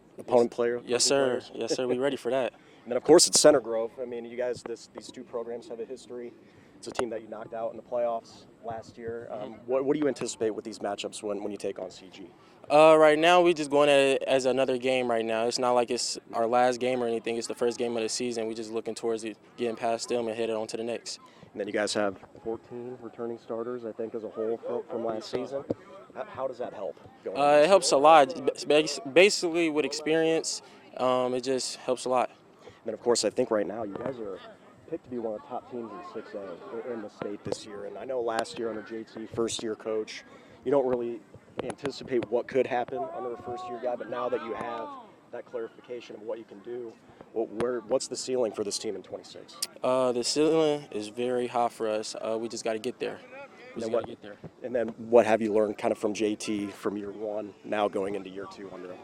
player. Yes, sir. Yes, sir. We're ready for that. And then, of course, it's Center Grove. I mean, you guys, these 2 programs have a history. It's a team that you knocked out in the playoffs last year. What do you anticipate with these matchups when you take on CG? Right now, we're just going at it as another game right now. It's not like it's our last game or anything. It's the first game of the season. We're just looking towards it, getting past them and headed on to the next. And then you guys have 14 returning starters, I think, as a whole from last season. How does that help? It helps a lot. Basically, with experience, it just helps a lot. And then, of course, I think right now you guys are picked to be one of the top teams in 6A in the state this year. And I know last year under JT, first-year coach, you don't really anticipate what could happen under a first-year guy, but now that you have that clarification of what you can do, what's the ceiling for this team in 26? The ceiling is very high for us. We just got to get there. And then what have you learned kind of from JT from year 1, now going into year 2 under him?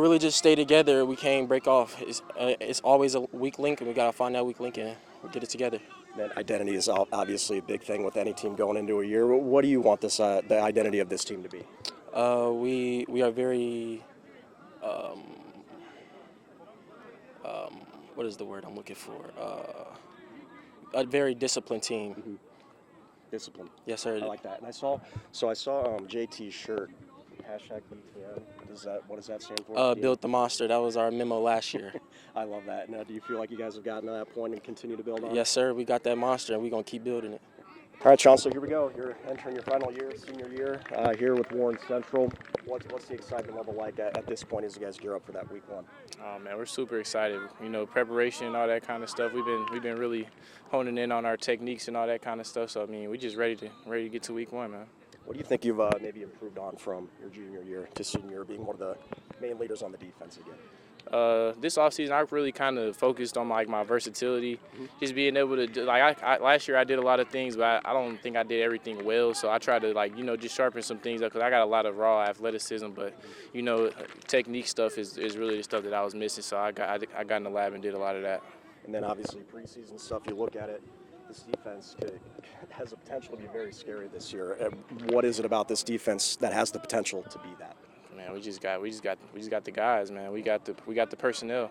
Really just stay together. We can't break off. It's always a weak link, and we got to find that weak link and get it together. And identity is obviously a big thing with any team going into a year. What do you want the identity of this team to be? We are very what is the word I'm looking for? A very disciplined team. Mm-hmm. Discipline. Yes, sir. I like that. And I saw JT's shirt. Hashtag BTM. What does that stand for? Built the monster. That was our memo last year. I love that. Now, do you feel like you guys have gotten to that point and continue to build on it? Yes, sir. We got that monster, and we're going to keep building it. All right, Sean, so here we go. You're entering your final year, senior year, here with Warren Central. What's the excitement level like at this point as you guys gear up for that week 1? Oh man, we're super excited. You know, preparation and all that kind of stuff. We've been really honing in on our techniques and all that kind of stuff. So I mean, we're just ready to get to week 1, man. What do you think you've maybe improved on from your junior year to senior year, being one of the main leaders on the defense again? This offseason, I really kind of focused on like my versatility, just being able to do, like last year I did a lot of things, but I don't think I did everything well. So I tried to like just sharpen some things up because I got a lot of raw athleticism, but technique stuff is really the stuff that I was missing. So I got in the lab and did a lot of that. And then obviously preseason stuff. You look at it. This defense has the potential to be very scary this year. What is it about this defense that has the potential to be that? Man, we just got the guys, man. We got the personnel.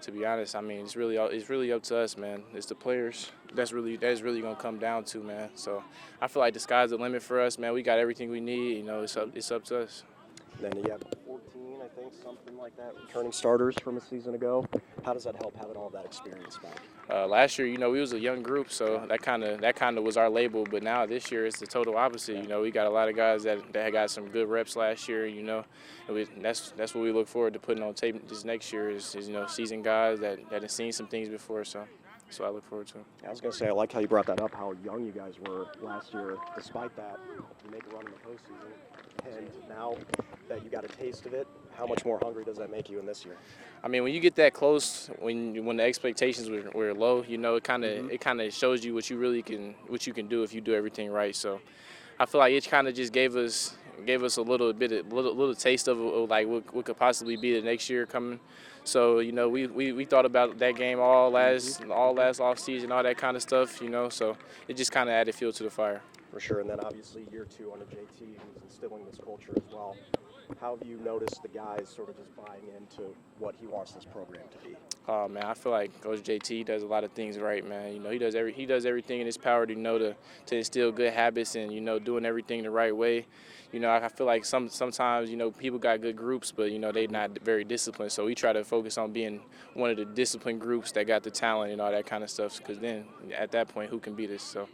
To be honest, I mean, it's really up to us, man. It's the players that's really gonna come down to, man. So I feel like the sky's the limit for us, man. We got everything we need. It's up to us. Then you have 14, I think, something like that, returning starters from a season ago. How does that help having all that experience back? Last year, we was a young group, so that kind of was our label. But now this year, it's the total opposite. We got a lot of guys that had got some good reps last year. And that's what we look forward to putting on tape this next year is seasoned guys that have seen some things before. So that's what I look forward to. I was going to say, I like how you brought that up, how young you guys were last year. Despite that, you make a run in the postseason. And now that you got a taste of it, how much more hungry does that make you in this year? I mean, when you get that close, when the expectations were low, it kind of shows you what you can do if you do everything right. So I feel like it kind of just gave us a little taste of like what could possibly be the next year coming. So we thought about that game all last off season, all that kind of stuff. So it just kind of added fuel to the fire. For sure, and then obviously year 2 under JT, who's instilling this culture as well. How have you noticed the guys sort of just buying into what he wants this program to be? Oh man, I feel like Coach JT does a lot of things right, man. He does everything in his power to instill good habits and doing everything the right way. I feel like sometimes people got good groups, but they're not very disciplined. So we try to focus on being one of the disciplined groups that got the talent and all that kind of stuff. Because then at that point, who can beat us? So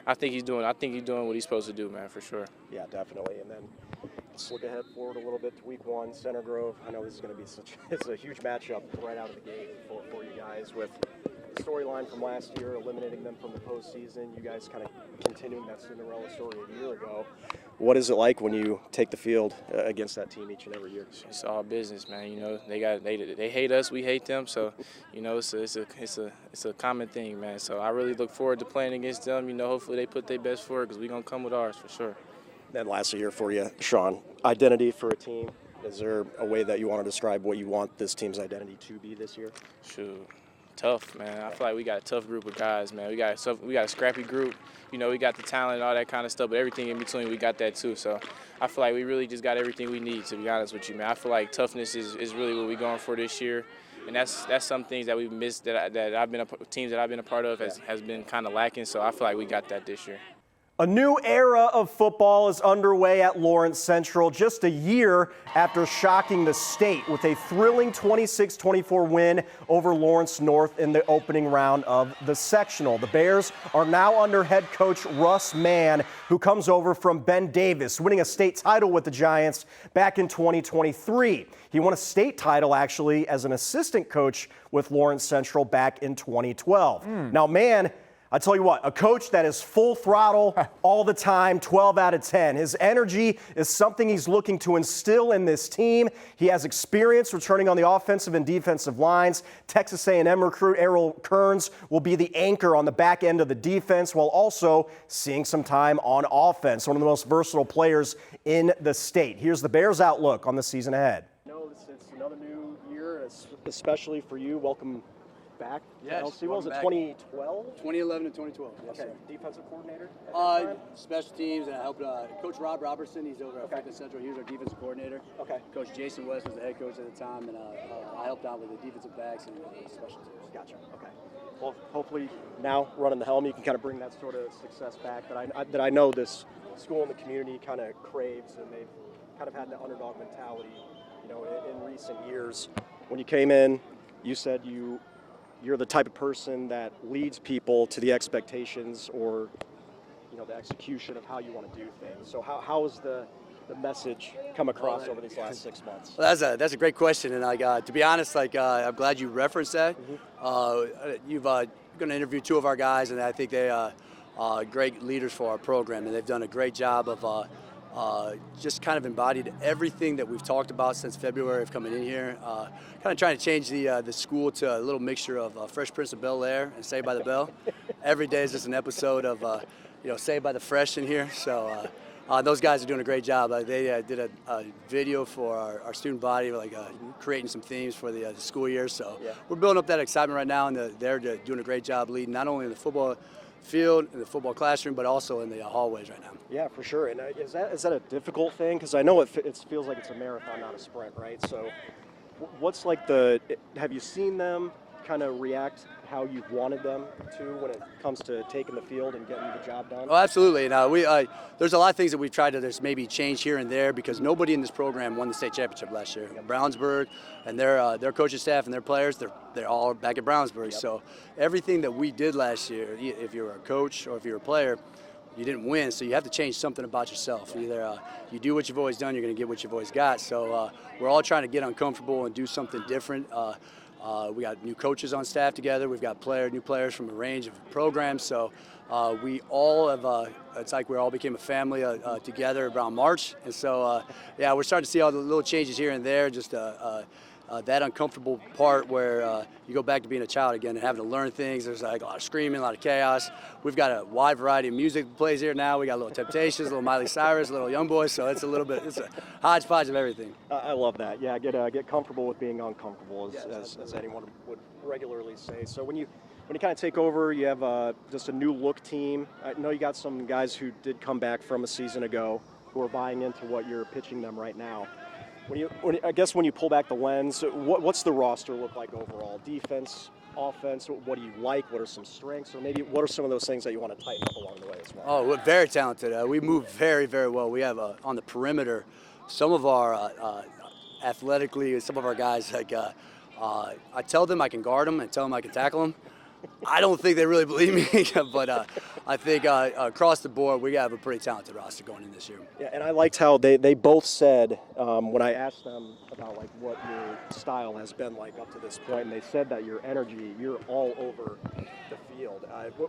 I think he's doing what he's supposed to do, man, for sure. Yeah, definitely. And then let's look ahead forward a little bit to week 1, Center Grove. I know this is going to be it's a huge matchup right out of the gate for you guys with the storyline from last year, eliminating them from the postseason. You guys kind of continuing that Cinderella story a year ago. What is it like when you take the field against that team each and every year? It's all business, man. They hate us, we hate them. So, it's a common thing, man. So I really look forward to playing against them. Hopefully they put their best forward because we're gonna come with ours for sure. Then lastly here for you, Sean, identity for a team. Is there a way that you want to describe what you want this team's identity to be this year? Shoot. Tough, man. I feel like we got a tough group of guys, man. We got a scrappy group. We got the talent and all that kind of stuff, but everything in between, we got that too. So I feel like we really just got everything we need, to be honest with you, man. I feel like toughness is really what we're going for this year, and that's some things that we've missed teams that I've been a part of has been kind of lacking. So I feel like we got that this year. A new era of football is underway at Lawrence Central just a year after shocking the state with a thrilling 26-24 win over Lawrence North in the opening round of the sectional. The Bears are now under head coach Russ Mann, who comes over from Ben Davis, winning a state title with the Giants back in 2023. He won a state title, actually, as an assistant coach with Lawrence Central back in 2012. Now, Mann, I tell you what, a coach that is full throttle all the time, 12 out of 10. His energy is something he's looking to instill in this team. He has experience returning on the offensive and defensive lines. Texas A&M recruit Errol Kearns will be the anchor on the back end of the defense while also seeing some time on offense. One of the most versatile players in the state. Here's the Bears' outlook on the season ahead. No, it's another new year, especially for you. Welcome back. Yes. LC, what was it, 2012? 2011 and 2012. Yes, okay. Sir. Defensive coordinator? Special teams, and I helped Coach Rob Robertson. He's over at Franklin Central. He was our defensive coordinator. Okay. Coach Jason West was the head coach at the time, and I helped out with the defensive backs and special teams. Gotcha. Okay. Well, hopefully now running the helm, you can kind of bring that sort of success back that I know this school and the community kind of craves, and they've kind of had the underdog mentality, in recent years. When you came in, you said you're the type of person that leads people to the expectations or, the execution of how you want to do things. So how has the message come across over these last 6 months? Well, that's a great question, and to be honest, I'm glad you referenced that. You've going to interview 2 of our guys, and I think they are great leaders for our program, and they've done a great job of just kind of embodied everything that we've talked about since February of coming in here. Kind of trying to change the school to a little mixture of Fresh Prince of Bel-Air and Saved by the Bell. Every day is just an episode of Saved by the Fresh in here. So those guys are doing a great job. They did a video for our student body, creating some themes for the school year. So we're building up that excitement right now, and they're doing a great job leading not only in the football field, in the football classroom, but also in the hallways right now. Yeah, for sure. And is that a difficult thing? Because I know it feels like it's a marathon, not a sprint, right? So what's have you seen them kind of react how you've wanted them to when it comes to taking the field and getting the job done? Oh, absolutely. There's a lot of things that we've tried to just maybe change here and there because nobody in this program won the state championship last year. Brownsburg and their coaching staff and their players, they're all back at Brownsburg. Yep. So everything that we did last year, if you're a coach or if you're a player, you didn't win, so you have to change something about yourself. Either you do what you've always done, you're going to get what you've always got. So we're all trying to get uncomfortable and do something different. We got new coaches on staff together. We've got new players from a range of programs. So we all have, it's like we all became a family together around March. And so, we're starting to see all the little changes here and there, just that uncomfortable part where you go back to being a child again and having to learn things. There's like a lot of screaming, a lot of chaos. We've got a wide variety of music that plays here now. We got a little Temptations, a little Miley Cyrus, a little Young Boys. So it's a hodgepodge of everything. I love that. Yeah, get comfortable with being uncomfortable, as anyone would regularly say. So when you kind of take over, you have just a new look team. I know you got some guys who did come back from a season ago who are buying into what you're pitching them right now. When you pull back the lens, what's the roster look like overall? Defense, offense, what do you like? What are some strengths? Or maybe what are some of those things that you want to tighten up along the way as well? Oh, we're very talented. We move very, very well. We have on the perimeter, some of our athletically, some of our guys, I tell them I can guard them and tell them I can tackle them. I don't think they really believe me, but I think across the board we have a pretty talented roster going in this year. Yeah, and I liked how they both said when I asked them about what your style has been like up to this point, and they said that your energy, you're all over the field.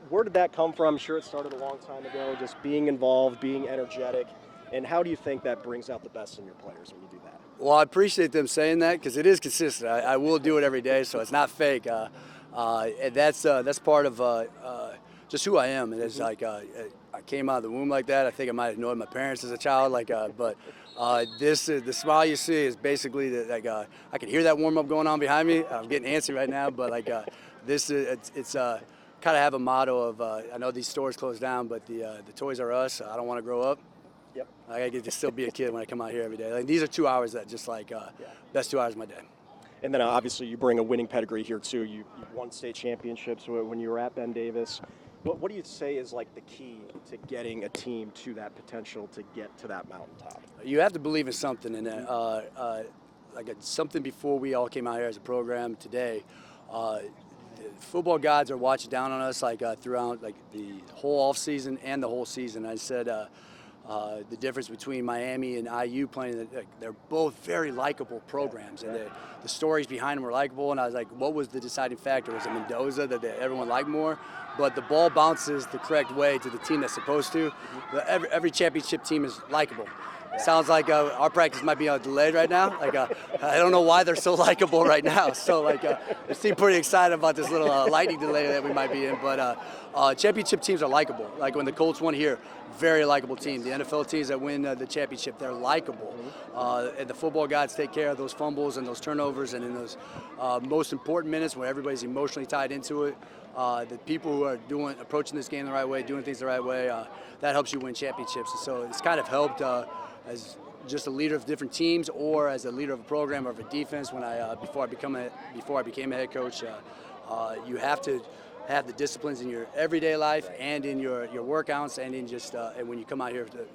Where did that come from? I'm sure it started a long time ago, just being involved, being energetic, and how do you think that brings out the best in your players when you do that? Well, I appreciate them saying that because it is consistent. I will do it every day, so it's not fake. And that's part of just who I am. And it's like I came out of the womb like that. I think I might have annoyed my parents as a child, but the smile you see is basically that. I can hear that warm up going on behind me. I'm getting antsy right now, but it's kind of have a motto of I know these stores closed down, but the Toys R Us. I don't want to grow up. Yep. I get to still be a kid when I come out here every day. These are 2 hours that just best 2 hours of my day. And then obviously you bring a winning pedigree here too. You won state championships when you were at Ben Davis. What do you say is the key to getting a team to that potential to get to that mountaintop? You have to believe in something, and something before we all came out here as a program today. The football gods are watching down on us throughout the whole off season and the whole season. I said. The difference between Miami and IU playing, they're both very likable programs, and the stories behind them were likable. And I was like, what was the deciding factor? Was it Mendoza that everyone liked more? But the ball bounces the correct way to the team that's supposed to. Every championship team is likable. Sounds like our practice might be delayed right now. I don't know why they're so likable right now. So they seem pretty excited about this little lightning delay that we might be in. But championship teams are likable. When the Colts won here, very likable team. The NFL teams that win the championship, they're likable. And the football gods take care of those fumbles and those turnovers, and in those most important minutes where everybody's emotionally tied into it. The people who are approaching this game the right way, doing things the right way, that helps you win championships. And so it's kind of helped as just a leader of different teams, or as a leader of a program or of a defense. When before I became a head coach, you have to have the disciplines in your everyday life and in your workouts, and in just and when you come out here to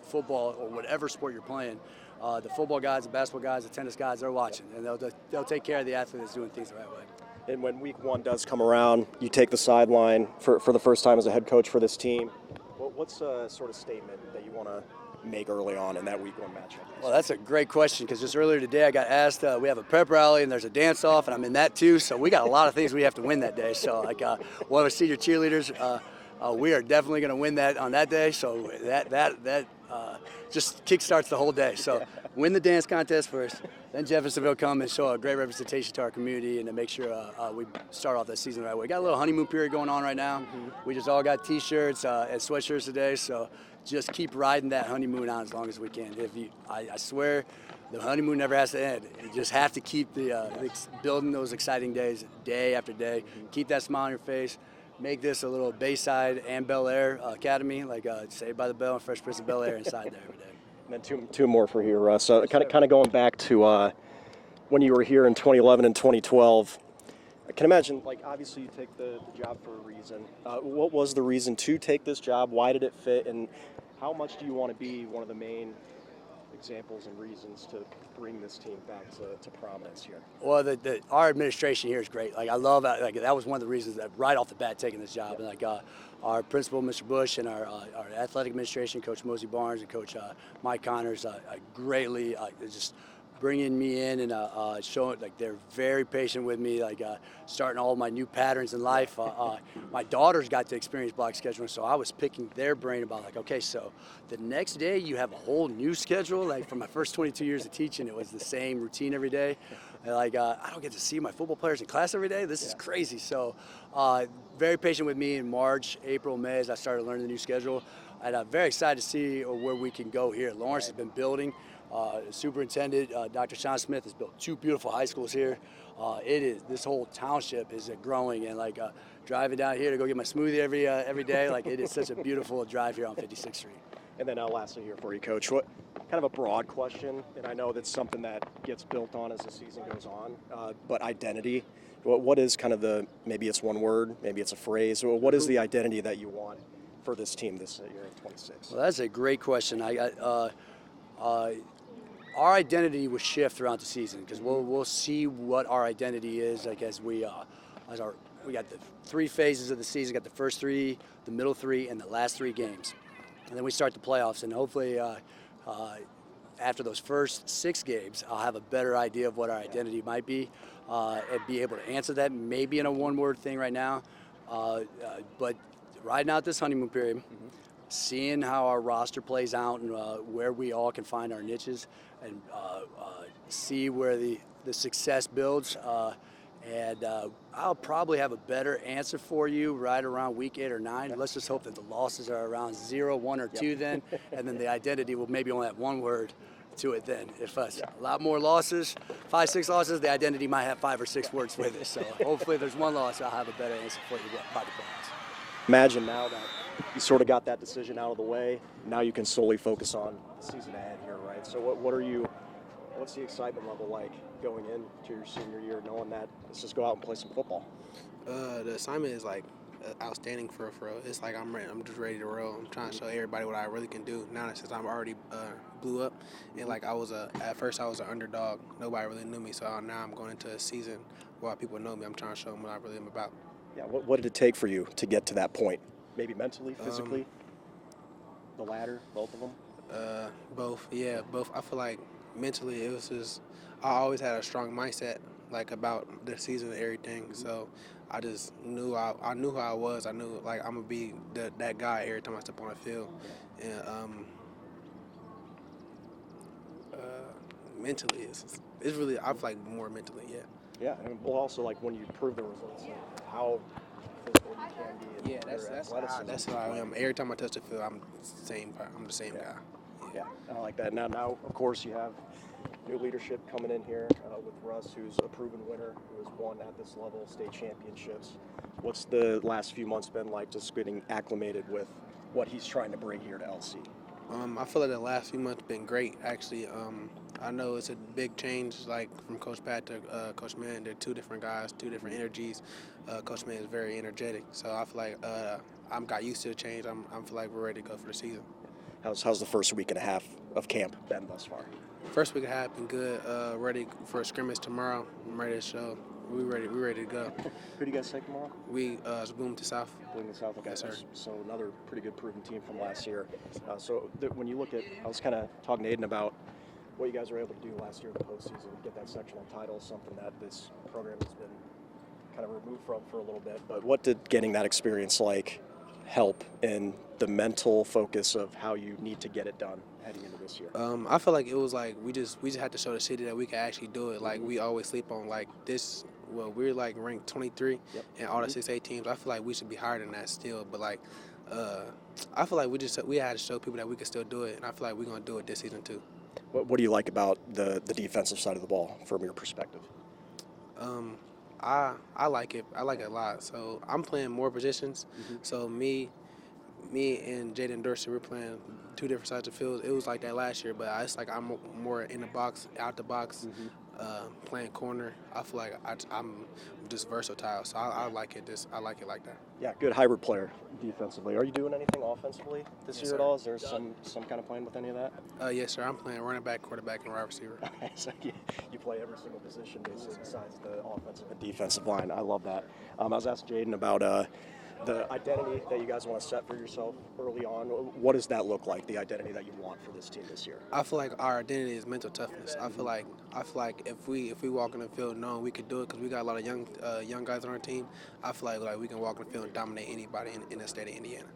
football or whatever sport you're playing, the football guys, the basketball guys, the tennis guys, they're watching, and they'll take care of the athlete that's doing things the right way. And when week one does come around, you take the sideline for the first time as a head coach for this team. What's a sort of statement that you want to make early on in that week one matchup? Well, that's a great question, because just earlier today I got asked, we have a prep rally and there's a dance-off, and I'm in that too, so we got a lot of things we have to win that day. So one of our senior cheerleaders, we are definitely going to win that on that day, so that just kickstarts the whole day. So win the dance contest first, then Jeffersonville come and show a great representation to our community and to make sure we start off the season the right way. We got a little honeymoon period going on right now. We just all got T-shirts and sweatshirts today, so just keep riding that honeymoon on as long as we can. I swear, the honeymoon never has to end. You just have to keep building those exciting days, day after day. Keep that smile on your face. Make this a little Bayside and Bel Air Academy, like Saved by the Bell and Fresh Prince of Bel Air inside there every day. And then two more for you, Russ. So kind of going back to when you were here in 2011 and 2012. I can imagine, like, obviously you take the job for a reason. What was the reason to take this job? Why did it fit? And how much do you want to be one of the main examples and reasons to bring this team back to prominence here? Well, our administration here is great. Like, I love that was one of the reasons that right off the bat taking this job. And like our principal, Mr. Bush, and our athletic administration, Coach Mosey Barnes and Coach Mike Connors, greatly just bringing me in and showing, like, they're very patient with me, like starting all my new patterns in life. My daughters got to experience block scheduling, so I was picking their brain about, like, okay, so the next day you have a whole new schedule. Like, for my first 22 years of teaching, it was the same routine every day. And like, I don't get to see my football players in class every day. This is crazy. So very patient with me in March, April, May as I started learning the new schedule. And I'm very excited to see where we can go here. Lawrence has been building. Superintendent Dr. Sean Smith has built 2 beautiful high schools here. This whole township is growing, and like driving down here to go get my smoothie every day, like, it is such a beautiful drive here on 56th Street. And then lastly here for you, Coach, what kind of a broad question, and I know that's something that gets built on as the season goes on, but identity. What is kind of maybe it's one word, maybe it's a phrase, what is the identity that you want for this team this year in 26? Well, that's a great question. Our identity will shift throughout the season because we'll see what our identity is, like, as we got the 3 phases of the season. Got the first 3, the middle 3, and the last 3 games, and then we start the playoffs. And hopefully, after those first 6 games, I'll have a better idea of what our identity might be, and be able to answer that. Maybe in a one-word thing right now, but riding out this honeymoon period. Seeing how our roster plays out and where we all can find our niches, and see where the success builds. And I'll probably have a better answer for you right around week 8 or 9. Let's just hope that the losses are around 0, 1, or 2 then, and then the identity will maybe only have one word to it then. If a lot more losses, 5, 6 losses, the identity might have 5 or 6 words with it. So hopefully if there's one loss, I'll have a better answer for you by the playoffs. Imagine now that you sort of got that decision out of the way, now you can solely focus on the season ahead here, right? So what's the excitement level like going into your senior year, knowing that let's just go out and play some football? The assignment is like outstanding for real. It's like I'm ready. I'm just ready to roll. I'm trying to show everybody what I really can do now that since I'm already blew up. And like at first I was an underdog. Nobody really knew me. So now I'm going into a season where people know me. I'm trying to show them what I really am about. Yeah. What did it take for you to get to that point? Maybe mentally, physically? The latter, both of them? Both. Yeah, both. I feel like mentally it was just I always had a strong mindset like about the season and everything. So I just knew I knew who I was. I knew like I'm gonna be that guy every time I step on the field. And mentally, it's really I feel like more mentally, yeah. Yeah, and also like when you prove the results, like how physical you can be. Yeah, that's how I am. Every time I touch the field, I'm the same guy. Yeah, I like that. Now, of course, you have new leadership coming in here with Russ, who's a proven winner, who has won at this level state championships. What's the last few months been like, just getting acclimated with what he's trying to bring here to LC? I feel like the last few months have been great, actually. I know it's a big change, like from Coach Pat to Coach Mann. They're 2 different guys, 2 different energies. Coach Mann is very energetic, so I feel like I'm got used to the change. I feel like we're ready to go for the season. How's the first week and a half of camp been thus far? First week and a half been good. Ready for a scrimmage tomorrow. I'm ready to show. We're ready to go. Who do you guys take tomorrow? It's Bloomington South. Bloomington South, okay. Yes, sir. So another pretty good proven team from last year. When you look at, I was kind of talking to Aiden about what you guys were able to do last year in the postseason, get that sectional title, something that this program has been kind of removed from for a little bit. But what did getting that experience like help in the mental focus of how you need to get it done heading into this year? I feel like it was like we just had to show the city that we could actually do it. Like we always sleep on like this. Well, we're like ranked 23 in all the 6A teams. I feel like we should be higher than that still. But like, I feel like we had to show people that we could still do it, and I feel like we're gonna do it this season too. What do you like about the defensive side of the ball from your perspective? I like it. I like it a lot. So I'm playing more positions. So me and Jaden Dorsey, we're playing two different sides of the field. It was like that last year, but it's like I'm more in the box, out the box, playing corner. I feel like I'm just versatile. So I like it. I like it like that. Yeah, good hybrid player defensively. Are you doing anything offensively this year at all? Is there some kind of plan with any of that? Yes, sir. I'm playing running back, quarterback, and wide receiver. Okay, so you play every single position basically besides the offensive and defensive line. I love that. I was asking Jaden about the identity that you guys want to set for yourself early on. What does that look like, the identity that you want for this team this year? I feel like our identity is mental toughness. I feel like if we walk in the field knowing we could do it, because we got a lot of young guys on our team, I feel like we can walk in the field and dominate anybody in the state of Indiana.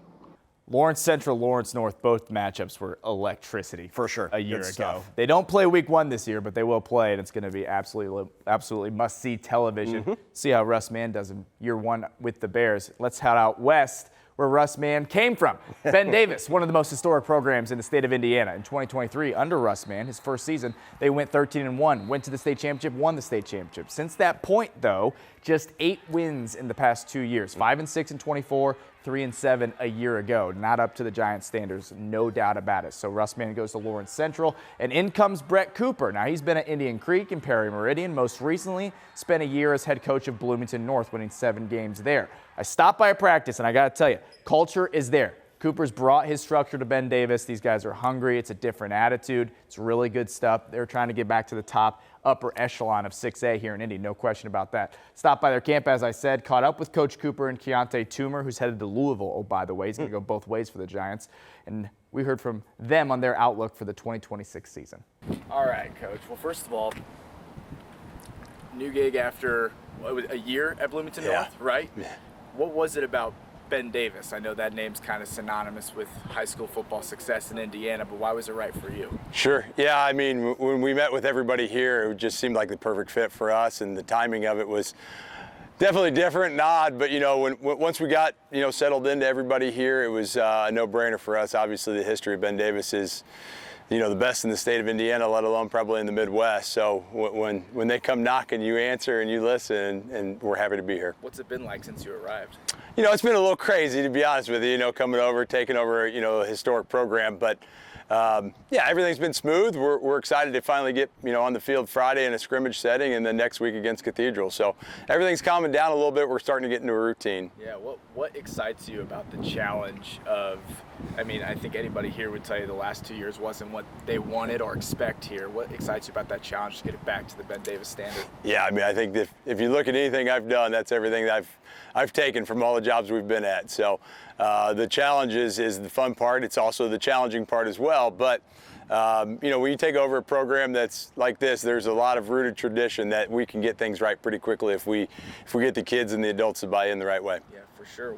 Lawrence Central, Lawrence North, both matchups were electricity for sure a year Good ago. stuff. They don't play week 1 this year, but they will play, and it's going to be absolutely must-see television. See how Russ Mann does in year 1 with the Bears. Let's head out west, where Russ Mann came from. Ben Davis, one of the most historic programs in the state of Indiana. In 2023, under Russ Mann, his first season, they went 13-1, went to the state championship, won the state championship. Since that point, though, just 8 wins in the past 2 years, 5-6 in 24, 3-7 a year ago. Not up to the Giants standards, no doubt about it. So Russ Mann goes to Lawrence Central, and in comes Brett Cooper. Now, he's been at Indian Creek and Perry Meridian. Most recently, spent a year as head coach of Bloomington North, winning 7 games there. I stopped by a practice, and I got to tell you, culture is there. Cooper's brought his structure to Ben Davis. These guys are hungry. It's a different attitude. It's really good stuff. They're trying to get back to the top upper echelon of 6A here in Indy. No question about that. Stopped by their camp, as I said, caught up with Coach Cooper and Keontae Toomer, who's headed to Louisville. Oh, by the way, he's going to go both ways for the Giants. And we heard from them on their outlook for the 2026 season. All right, Coach. Well, first of all, new gig after a year at Bloomington North, right? Yeah. What was it about Ben Davis? I know that name's kind of synonymous with high school football success in Indiana, but why was it right for you? Sure. Yeah, I mean, when we met with everybody here, it just seemed like the perfect fit for us, and the timing of it was definitely different and odd, but, you know, once we got, you know, settled into everybody here, it was a no-brainer for us. Obviously, the history of Ben Davis is, you know, the best in the state of Indiana, let alone probably in the Midwest. So when they come knocking, you answer and you listen, and we're happy to be here. What's it been like since you arrived? You know, it's been a little crazy, to be honest with you, you know, coming over, taking over, you know, a historic program. But, yeah, everything's been smooth. We're excited to finally get, you know, on the field Friday in a scrimmage setting and then next week against Cathedral. So everything's calming down a little bit. We're starting to get into a routine. Yeah, what excites you about the challenge of, I mean, I think anybody here would tell you the last 2 years wasn't what they wanted or expect here. What excites you about that challenge to get it back to the Ben Davis standard? Yeah, I mean, I think if you look at anything I've done, that's everything that I've taken from all the jobs we've been at. So the challenge is the fun part. It's also the challenging part as well. But, you know, when you take over a program that's like this, there's a lot of rooted tradition that we can get things right pretty quickly if we get the kids and the adults to buy in the right way. Yeah, for sure.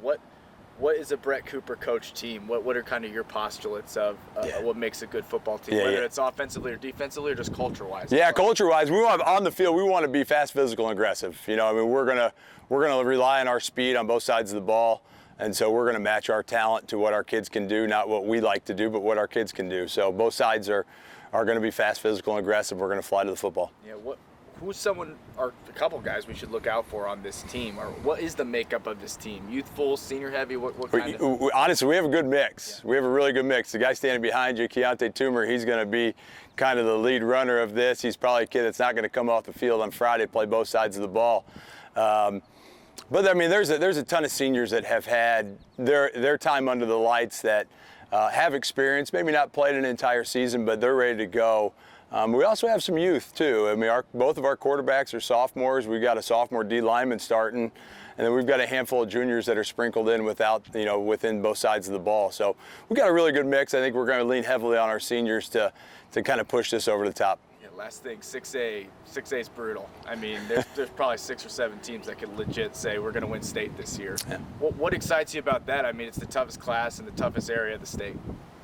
What is a Brett Cooper coach team? What are kind of your postulates of what makes a good football team, whether it's offensively or defensively or just culture-wise? Yeah, culture-wise, we want on the field. We want to be fast, physical, and aggressive. You know, I mean, we're gonna rely on our speed on both sides of the ball, and so we're gonna match our talent to what our kids can do, not what we like to do, but what our kids can do. So both sides are gonna be fast, physical, and aggressive. We're gonna fly to the football. Yeah. Who's someone or a couple guys we should look out for on this team? Or what is the makeup of this team? Youthful, senior heavy? What kind of? Honestly, we have a good mix. Yeah. We have a really good mix. The guy standing behind you, Keontae Toomer, he's going to be kind of the lead runner of this. He's probably a kid that's not going to come off the field on Friday, play both sides of the ball. But I mean, there's a ton of seniors that have had their time under the lights that have experience, maybe not played an entire season, but they're ready to go. We also have some youth too. I mean, both of our quarterbacks are sophomores. We've got a sophomore D lineman starting, and then we've got a handful of juniors that are sprinkled in within both sides of the ball. So we've got a really good mix. I think we're going to lean heavily on our seniors to kind of push this over the top. Yeah, last thing, 6A is brutal. I mean, there's probably 6 or 7 teams that could legit say we're going to win state this year. Yeah. What excites you about that? I mean, it's the toughest class and the toughest area of the state.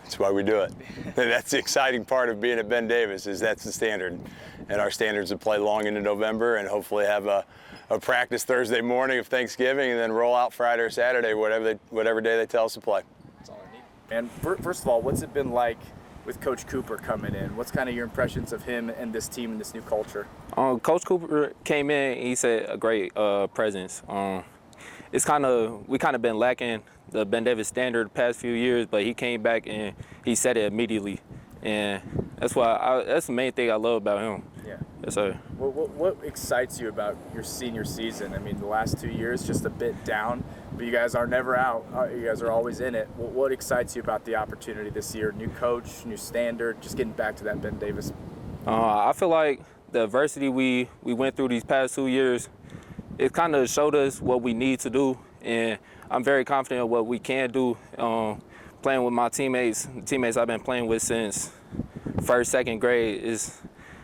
That's why we do it. That's the exciting part of being at Ben Davis, is that's the standard. And our standards to play long into November and hopefully have a practice Thursday morning of Thanksgiving and then roll out Friday or Saturday, whatever day they tell us to play. That's all I need. And first of all, what's it been like with Coach Cooper coming in? What's kind of your impressions of him and this team and this new culture? Coach Cooper came in, he said a great presence. We kind of been lacking the Ben Davis standard the past few years, but he came back and he said it immediately. And that's the main thing I love about him. Yeah. Yes, sir. What excites you about your senior season? I mean, the last 2 years, just a bit down, but you guys are never out. You guys are always in it. What excites you about the opportunity this year? New coach, new standard, just getting back to that Ben Davis. I feel like the adversity we went through these past 2 years, it kind of showed us what we need to do, and I'm very confident of what we can do. Playing with my teammates, the teammates I've been playing with since first, second grade,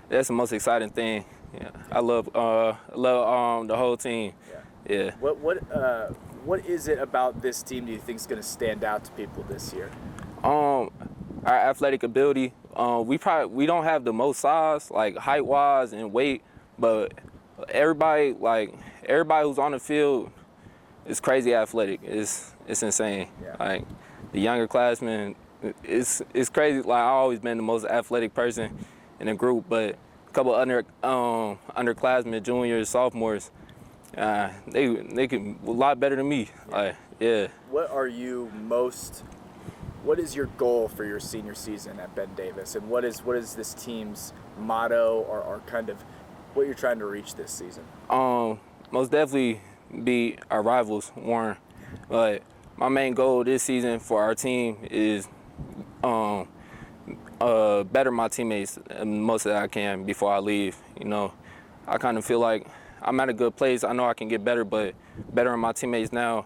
that's the most exciting thing. Yeah, I love the whole team. Yeah. What is it about this team do you think is going to stand out to people this year? Our athletic ability. We don't have the most size, like height-wise and weight, but everybody who's on the field is crazy athletic. It's insane. Yeah. Like the younger classmen, it's crazy. Like I've always been the most athletic person in the group, but a couple underclassmen, juniors, sophomores, they can a lot better than me. Yeah. Like, yeah. What is your goal for your senior season at Ben Davis, and what is this team's motto or kind of what you're trying to reach this season? Most definitely beat our rivals, Warren. But my main goal this season for our team is better my teammates as most that I can before I leave. You know, I kind of feel like I'm at a good place. I know I can get better, but bettering my teammates now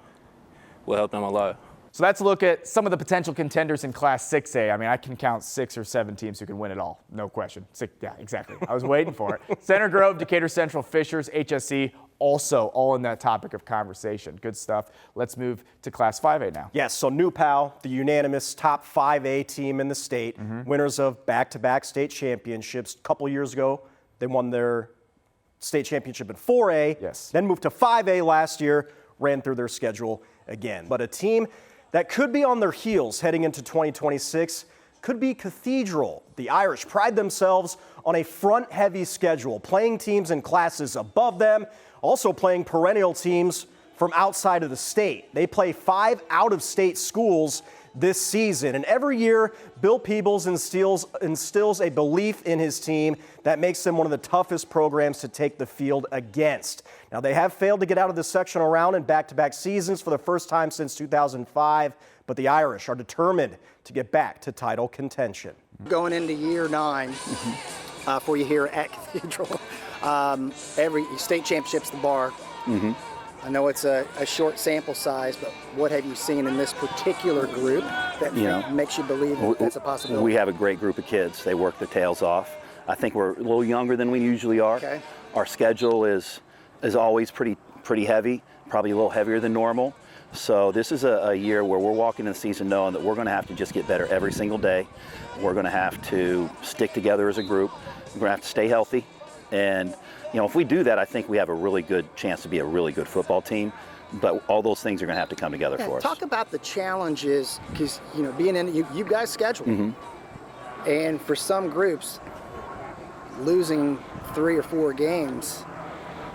will help them a lot. So that's a look at some of the potential contenders in Class 6A. I mean, I can count 6 or 7 teams who can win it all. No question. Yeah, exactly. I was waiting for it. Center Grove, Decatur Central, Fishers, HSC, also all in that topic of conversation. Good stuff. Let's move to Class 5A now. Yes, so New Pal, the unanimous top 5A team in the state, winners of back-to-back state championships. A couple years ago, they won their state championship in 4A, then moved to 5A last year, ran through their schedule again. But a team that could be on their heels heading into 2026 could be Cathedral. The Irish pride themselves on a front-heavy schedule, playing teams in classes above them, also playing perennial teams from outside of the state. They play 5 out-of-state schools this season, and every year Bill Peebles instills a belief in his team that makes them one of the toughest programs to take the field against. Now, they have failed to get out of the sectional round in back-to-back seasons for the first time since 2005, but the Irish are determined to get back to title contention. Going into year 9 for you here at Cathedral, every state championship's the bar. I know it's a short sample size, but what have you seen in this particular group that makes you believe that's a possibility? We have a great group of kids. They work their tails off. I think we're a little younger than we usually are. Okay. Our schedule is always pretty heavy, probably a little heavier than normal. So this is a year where we're walking in the season knowing that we're going to have to just get better every single day. We're going to have to stick together as a group. We're going to have to stay healthy. And if we do that, I think we have a really good chance to be a really good football team. But all those things are going to have to come together for us. Talk about the challenges, because being in you guys schedule, and for some groups, losing 3 or 4 games,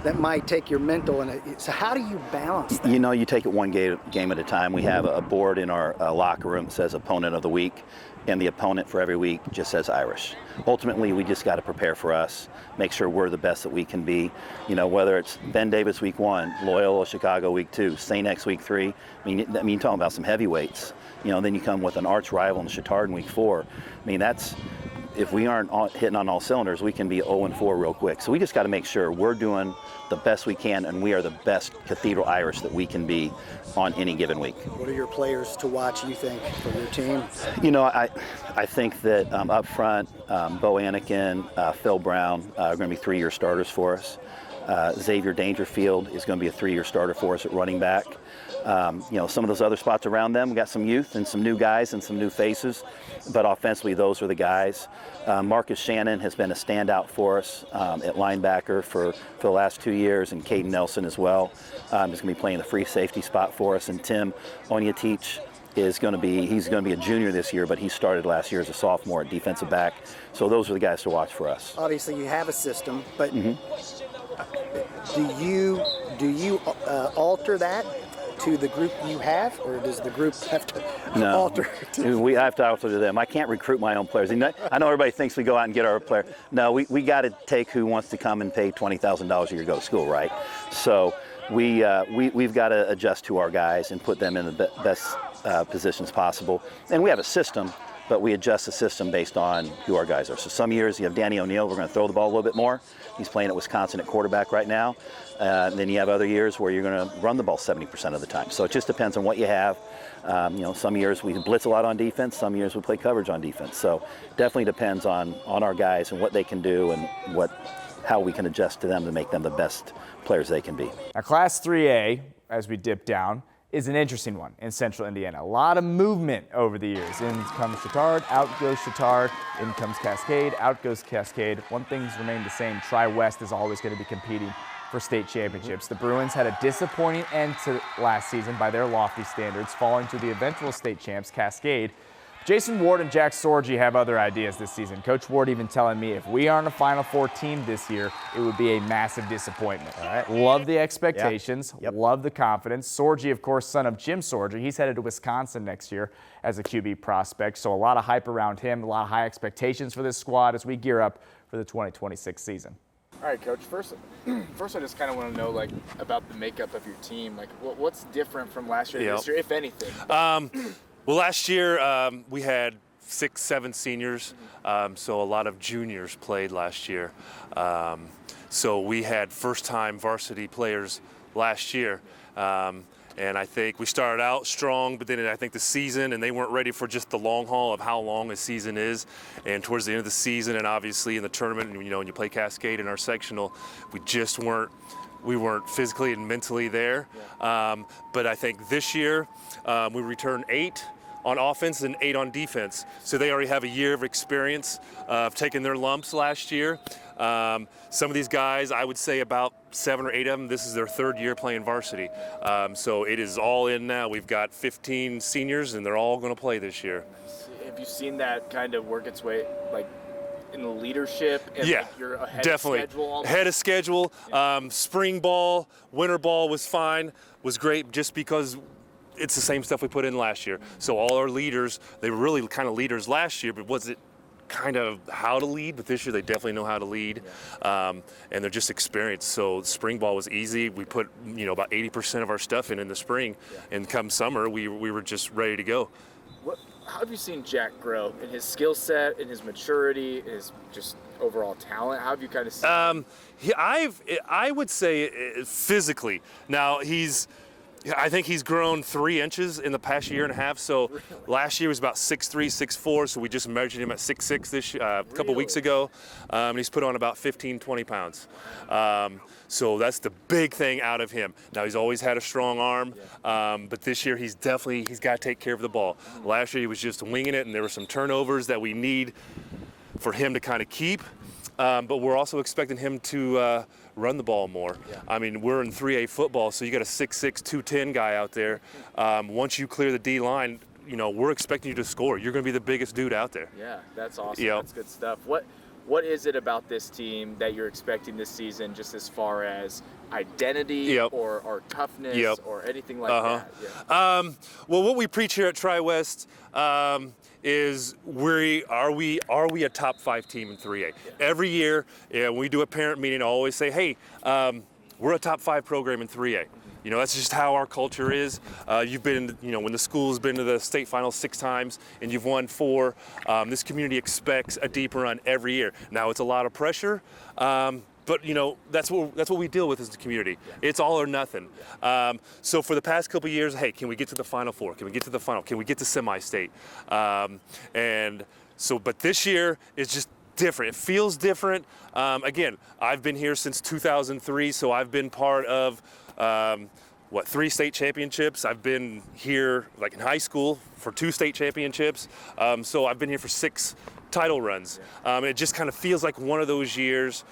that might take your mental. So how do you balance that? You take it one game at a time. We have a board in our locker room that says opponent of the week, and the opponent for every week just says Irish. Ultimately, we just got to prepare for us, make sure we're the best that we can be. Whether it's Ben Davis week 1, Loyola Chicago week 2, St. X week 3. I mean, you're talking about some heavyweights. Then you come with an arch rival in Chittard in week 4. I mean, if we aren't hitting on all cylinders, we can be 0-4 real quick. So we just got to make sure we're doing the best we can, and we are the best Cathedral Irish that we can be on any given week. What are your players to watch, you think, for your team? You know, I think that up front, Bo Anakin, Phil Brown are going to be 3-year starters for us. Xavier Dangerfield is going to be a 3-year starter for us at running back. You know, some of those other spots around them, we got some youth and some new guys and some new faces, but offensively, those are the guys. Marcus Shannon has been a standout for us at linebacker for the last 2 years, and Caden Nelson as well. He's going to be playing the free safety spot for us, and Tim Onyatich he's going to be a junior this year, but he started last year as a sophomore at defensive back. So those are the guys to watch for us. Obviously, you have a system, but do you alter that to the group you have, or does the group have to alter? We have to alter to them. I can't recruit my own players. I know everybody thinks we go out and get our player. No, we got to take who wants to come and pay $20,000 a year to go to school, right? So we've got to adjust to our guys and put them in the best positions possible. And we have a system, but we adjust the system based on who our guys are. So some years you have Danny O'Neill, we're going to throw the ball a little bit more. He's playing at Wisconsin at quarterback right now. Then you have other years where you're going to run the ball 70% of the time. So it just depends on what you have. You know, some years we blitz a lot on defense, some years we play coverage on defense. So definitely depends on our guys and what they can do and how we can adjust to them to make them the best players they can be. Now, Class 3A, as we dip down, is an interesting one in Central Indiana. A lot of movement over the years. In comes Chittard, out goes Chittard, in comes Cascade, out goes Cascade. One thing's remained the same. Tri-West is always going to be competing for state championships. The Bruins had a disappointing end to last season by their lofty standards, falling to the eventual state champs, Cascade. Jason Ward and Jack Sorgi have other ideas this season. Coach Ward even telling me if we aren't a Final Four team this year, it would be a massive disappointment. All right. Love the expectations, love the confidence. Sorgi, of course, son of Jim Sorgi. He's headed to Wisconsin next year as a QB prospect, so a lot of hype around him, a lot of high expectations for this squad as we gear up for the 2026 season. All right, Coach. First, I just kind of want to know, like, about the makeup of your team. Like, what's different from last year to this year, if anything? Well, last year we had 6, 7 seniors, so a lot of juniors played last year. So we had first-time varsity players last year. And I think we started out strong, but then I think the season, and they weren't ready for just the long haul of how long a season is. And towards the end of the season, and obviously in the tournament, you know, when you play Cascade in our sectional, we weren't physically and mentally there. But I think this year we returned 8 on offense and 8 on defense. So they already have a year of experience of taking their lumps last year. Some of these guys, I would say about 7 or 8 of them, this is their 3rd year playing varsity. So it is all in now. We've got 15 seniors, and they're all going to play this year. Have you seen that kind of work its way, like, in the leadership? And yeah, like you're ahead definitely. Of schedule almost? Ahead of schedule. Spring ball, winter ball was fine, was great just because it's the same stuff we put in last year. So all our leaders, they were really kind of leaders last year, but was it kind of how to lead? But this year they definitely know how to lead, and they're just experienced. So spring ball was easy. We put about 80% of our stuff in the spring, and come summer we were just ready to go. How have you seen Jack grow in his skill set, in his maturity, his just overall talent? How have you kind of seen I would say physically. Now I think he's grown 3 inches in the past year and a half. So last year was about 6'3", 6'4", so we just measured him at 6'6" a couple weeks ago. And he's put on about 15, 20 pounds. So that's the big thing out of him. Now he's always had a strong arm, but this year he's got to take care of the ball. Last year he was just winging it, and there were some turnovers that we need for him to kind of keep. But we're also expecting him to run the ball more. I mean, we're in 3A football, so you got a 6'6", 210 guy out there. Once you clear the D line, we're expecting you to score. You're going to be the biggest dude out there. Yeah, that's awesome. That's good stuff. What is it about this team that you're expecting this season, just as far as identity or toughness or anything like that? Well, what we preach here at Tri-West is are we a top 5 team in 3A? Every year when we do a parent meeting, I always say, hey, we're a top 5 program in 3A. You know, that's just how our culture is. You've been, you know, when the school's been to the state finals 6 times and you've won 4, this community expects a deep run every year. Now it's a lot of pressure, but you know, that's what we deal with as a community. It's all or nothing. So for the past couple of years, hey, can we get to the Final Four? Can we get to the final? Can we get to semi-state? And so, but this year is just different. It feels different. Again, I've been here since 2003, so I've been part of 3 state championships. I've been here like in high school for 2 state championships. So I've been here for 6 title runs. It just kind of feels like one of those years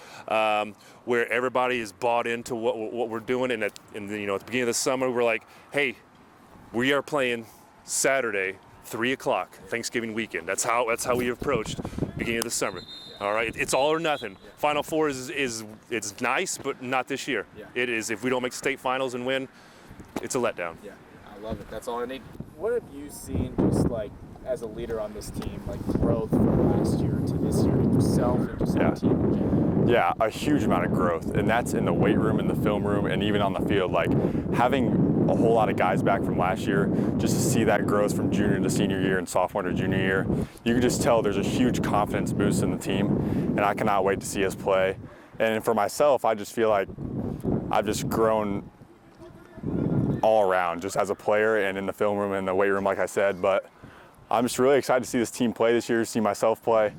where everybody is bought into what we're doing. And you know, at the beginning of the summer, we're like, hey, we are playing Saturday, 3 o'clock, Thanksgiving weekend. That's how we approached beginning of the summer. All right, it's all or nothing. Final Four is it's nice, but not this year. It is. If we don't make the state finals and win, it's a letdown. Yeah, I love it. That's all I need. What have you seen, just like as a leader on this team, like growth from last year to this year, yourself and just the team in general? Yeah, a huge amount of growth, and that's in the weight room, in the film room, and even on the field. Like having a whole lot of guys back from last year, just to see that growth from junior to senior year and sophomore to junior year, you can just tell there's a huge confidence boost in the team, and I cannot wait to see us play. And for myself, I just feel like I've just grown all around, just as a player and in the film room and the weight room, like I said. But I'm just really excited to see this team play this year, see myself play,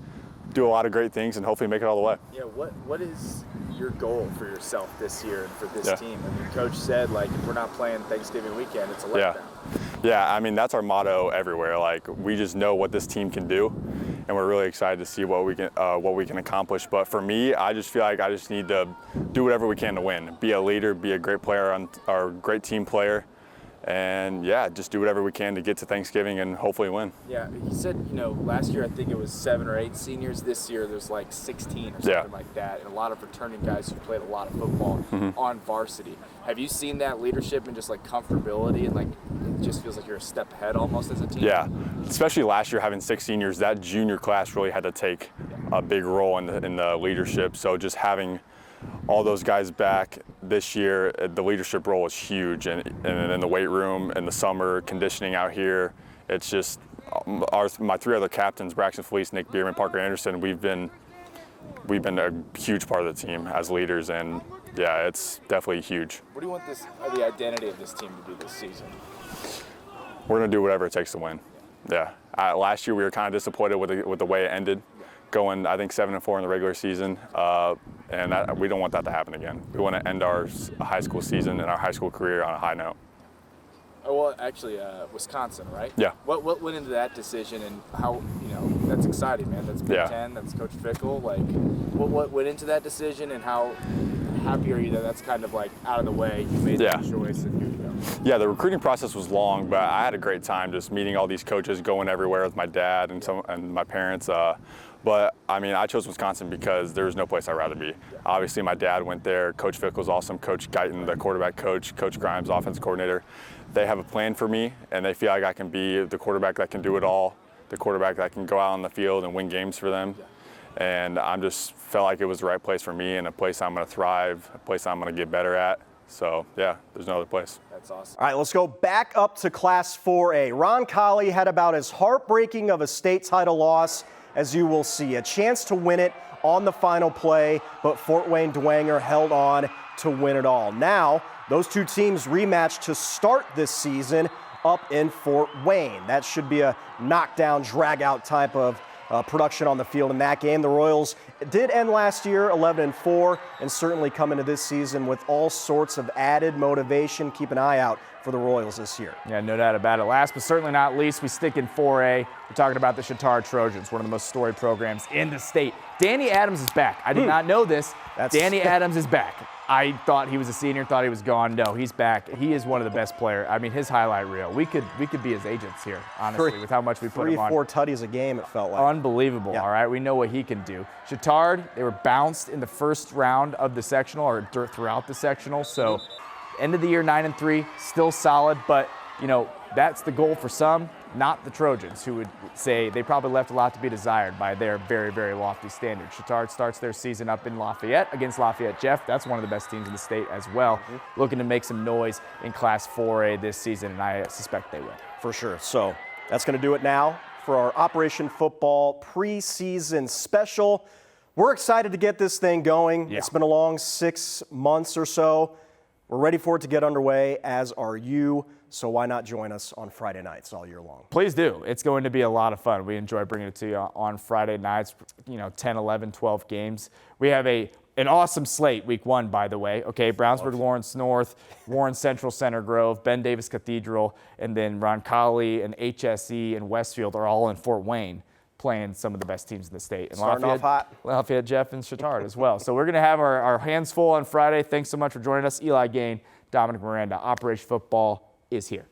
do a lot of great things, and hopefully make it all the way. Yeah, what is your goal for yourself this year and for this team? I mean, Coach said, like, if we're not playing Thanksgiving weekend, it's a letdown. Yeah, I mean, that's our motto everywhere. Like, we just know what this team can do, and we're really excited to see what we can accomplish. But for me, I just feel like I just need to do whatever we can to win. Be a leader, be a great player, or great team player, and yeah, just do whatever we can to get to Thanksgiving and hopefully win. Yeah, he said, you know, last year I think it was 7 or 8 seniors. This year there's like 16 or something like that, and a lot of returning guys who played a lot of football on varsity. Have you seen that leadership and just like comfortability, and like it just feels like you're a step ahead almost as a team? Yeah, especially last year having 6 seniors, that junior class really had to take a big role in the leadership. So just having all those guys back this year, the leadership role is huge, and in the weight room, in the summer, conditioning out here, it's just my 3 other captains, Braxton Felice, Nick Bierman, Parker Anderson, we've been a huge part of the team as leaders, and yeah, it's definitely huge. What do you want the identity of this team to be this season? We're gonna do whatever it takes to win. Yeah, last year we were kind of disappointed with the way it ended, going I think 7-4 in the regular season, and we don't want that to happen again. We want to end our high school season and our high school career on a high note. Oh, well, actually, Wisconsin, right? Yeah. What went into that decision, and how, you know, that's exciting, man. That's Big Ten, that's Coach Fickle. Like, what went into that decision, and how happy are you that that's kind of like out of the way? You made that choice, and here you go. Yeah, the recruiting process was long, but I had a great time just meeting all these coaches, going everywhere with my dad and my parents. But I mean, I chose Wisconsin because there was no place I'd rather be. Obviously, my dad went there. Coach Fickle's awesome. Coach Guyton, the quarterback coach. Coach Grimes, offensive coordinator. They have a plan for me, and they feel like I can be the quarterback that can do it all, the quarterback that can go out on the field and win games for them. And I just felt like it was the right place for me, and a place I'm going to thrive, a place I'm going to get better at. So, yeah, there's no other place. That's awesome. All right, let's go back up to Class 4A. Ron Colley had about as heartbreaking of a state title loss as you will see. A chance to win it on the final play, but Fort Wayne Dwenger held on to win it all. Now, those 2 teams rematch to start this season up in Fort Wayne. That should be a knockdown, drag-out type of production on the field in that game. The Royals did end last year 11-4, and certainly come into this season with all sorts of added motivation. Keep an eye out for the Royals this year. Yeah, no doubt about it. Last but certainly not least, we stick in 4A. We're talking about the Chatard Trojans, one of the most storied programs in the state. Danny Adams is back. I did not know this. Danny Adams is back. I thought he was a senior, thought he was gone. No, he's back. He is one of the best players. I mean, his highlight reel. We could be his agents here, honestly, with how much we put him on. 3 or 4 tutties a game, it felt like. Unbelievable, all right? We know what he can do. Chatard, they were bounced in the first round of the sectional, or throughout the sectional, so end of the year 9-3, still solid, but, you know, That's the goal for some, not the Trojans, who would say they probably left a lot to be desired by their very, very lofty standards. Chatard starts their season up in Lafayette against Lafayette Jeff. That's one of the best teams in the state as well, looking to make some noise in Class 4A this season, and I suspect they will. For sure. So that's going to do it now for our Operation Football preseason special. We're excited to get this thing going. Yeah. It's been a long 6 months or so. We're ready for it to get underway, as are you. So why not join us on Friday nights all year long? Please do. It's going to be a lot of fun. We enjoy bringing it to you on Friday nights, 10, 11, 12 games. We have an awesome slate week 1, by the way. Okay, Brownsburg, Lawrence North, Warren Central, Center Grove, Ben Davis Cathedral, and then Roncalli and HSE and Westfield are all in Fort Wayne, playing some of the best teams in the state. And Starting off hot. Lafayette, Jeff, and Chatard as well. So we're going to have our hands full on Friday. Thanks so much for joining us. Eli Gain, Dominic Miranda. Operation Football is here.